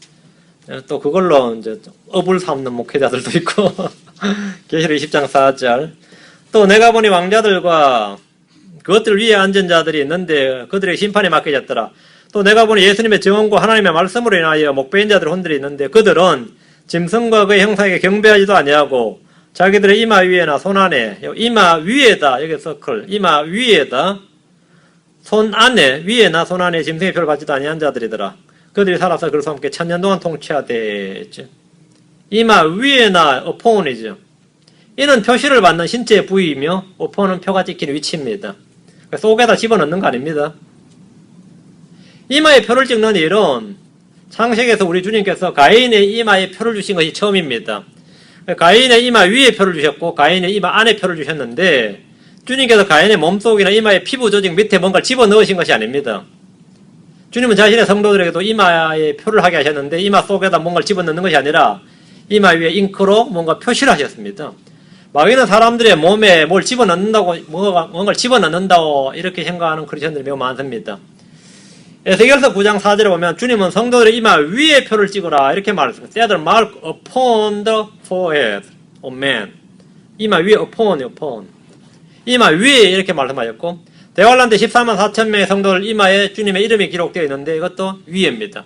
또 그걸로 이제 업을 삼는 목회자들도 있고. 계시록 20장 4절. 또 내가 보니 왕자들과 그것들 위에 앉은 자들이 있는데 그들의 심판이 맡겨졌더라. 또 내가 보니 예수님의 증언과 하나님의 말씀으로 인하여 목배인 자들 혼들이 있는데 그들은 짐승과 그의 형상에게 경배하지도 아니하고 자기들의 이마 위에나 손 안에, 이마 위에다, 여기 서클, 이마 위에다, 손 안에, 위에나 손 안에 짐승의 표를 받지도 아니한 자들이더라. 그들이 살아서 그리스도와 함께 천년 동안 통치하되, 이마 위에나 어폰이죠. 이는 표시를 받는 신체의 부위이며 어폰은 표가 찍히는 위치입니다. 속에다 집어넣는 거 아닙니다. 이마에 표를 찍는 일은 창세기에서 우리 주님께서 가인의 이마에 표를 주신 것이 처음입니다. 가인의 이마 위에 표를 주셨고 가인의 이마 안에 표를 주셨는데, 주님께서 가인의 몸속이나 이마의 피부 조직 밑에 뭔가를 집어넣으신 것이 아닙니다. 주님은 자신의 성도들에게도 이마에 표를 하게 하셨는데 이마 속에다 뭔가를 집어넣는 것이 아니라 이마 위에 잉크로 뭔가 표시를 하셨습니다. 마귀는 사람들의 몸에 뭘 집어넣는다고, 뭔가를 집어넣는다고 이렇게 생각하는 크리스천들이 매우 많습니다. 에스겔서 9장 4절에 보면 주님은 성도들의 이마 위에 표를 찍으라 이렇게 말했습니다. Set a mark upon the forehead of man. 이마 위에 upon. 이마 위에 이렇게 말씀하셨고, 대환란 때 14만 4천 명의 성도들 이마에 주님의 이름이 기록되어 있는데 이것도 위에입니다.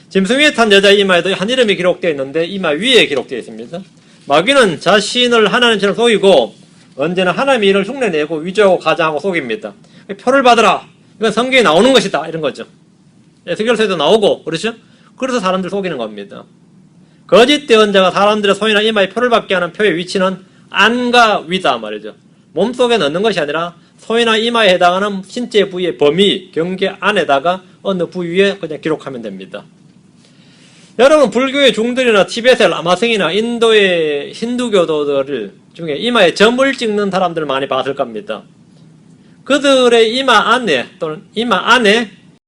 짐승 위에 탄 여자의 이마에도 한 이름이 기록되어 있는데 이마 위에 기록되어 있습니다. 마귀는 자신을 하나님처럼 속이고 언제나 하나님의 일을 흉내내고 위조하고 가장하고 속입니다. 표를 받으라. 이건 성경에 나오는 것이다. 이런 거죠. 에스겔서에도 나오고, 그렇죠? 그래서 사람들 속이는 겁니다. 거짓 대언자가 사람들의 손이나 이마에 표를 받게 하는 표의 위치는 안과 위다 말이죠. 몸속에 넣는 것이 아니라 손이나 이마에 해당하는 신체 부위의 범위, 경계 안에다가 어느 부위에 그냥 기록하면 됩니다. 여러분, 불교의 중들이나 티베트, 라마성이나 인도의 힌두교도들 중에 이마에 점을 찍는 사람들 많이 봤을 겁니다. 그들의 이마 안에 또는 이마 안에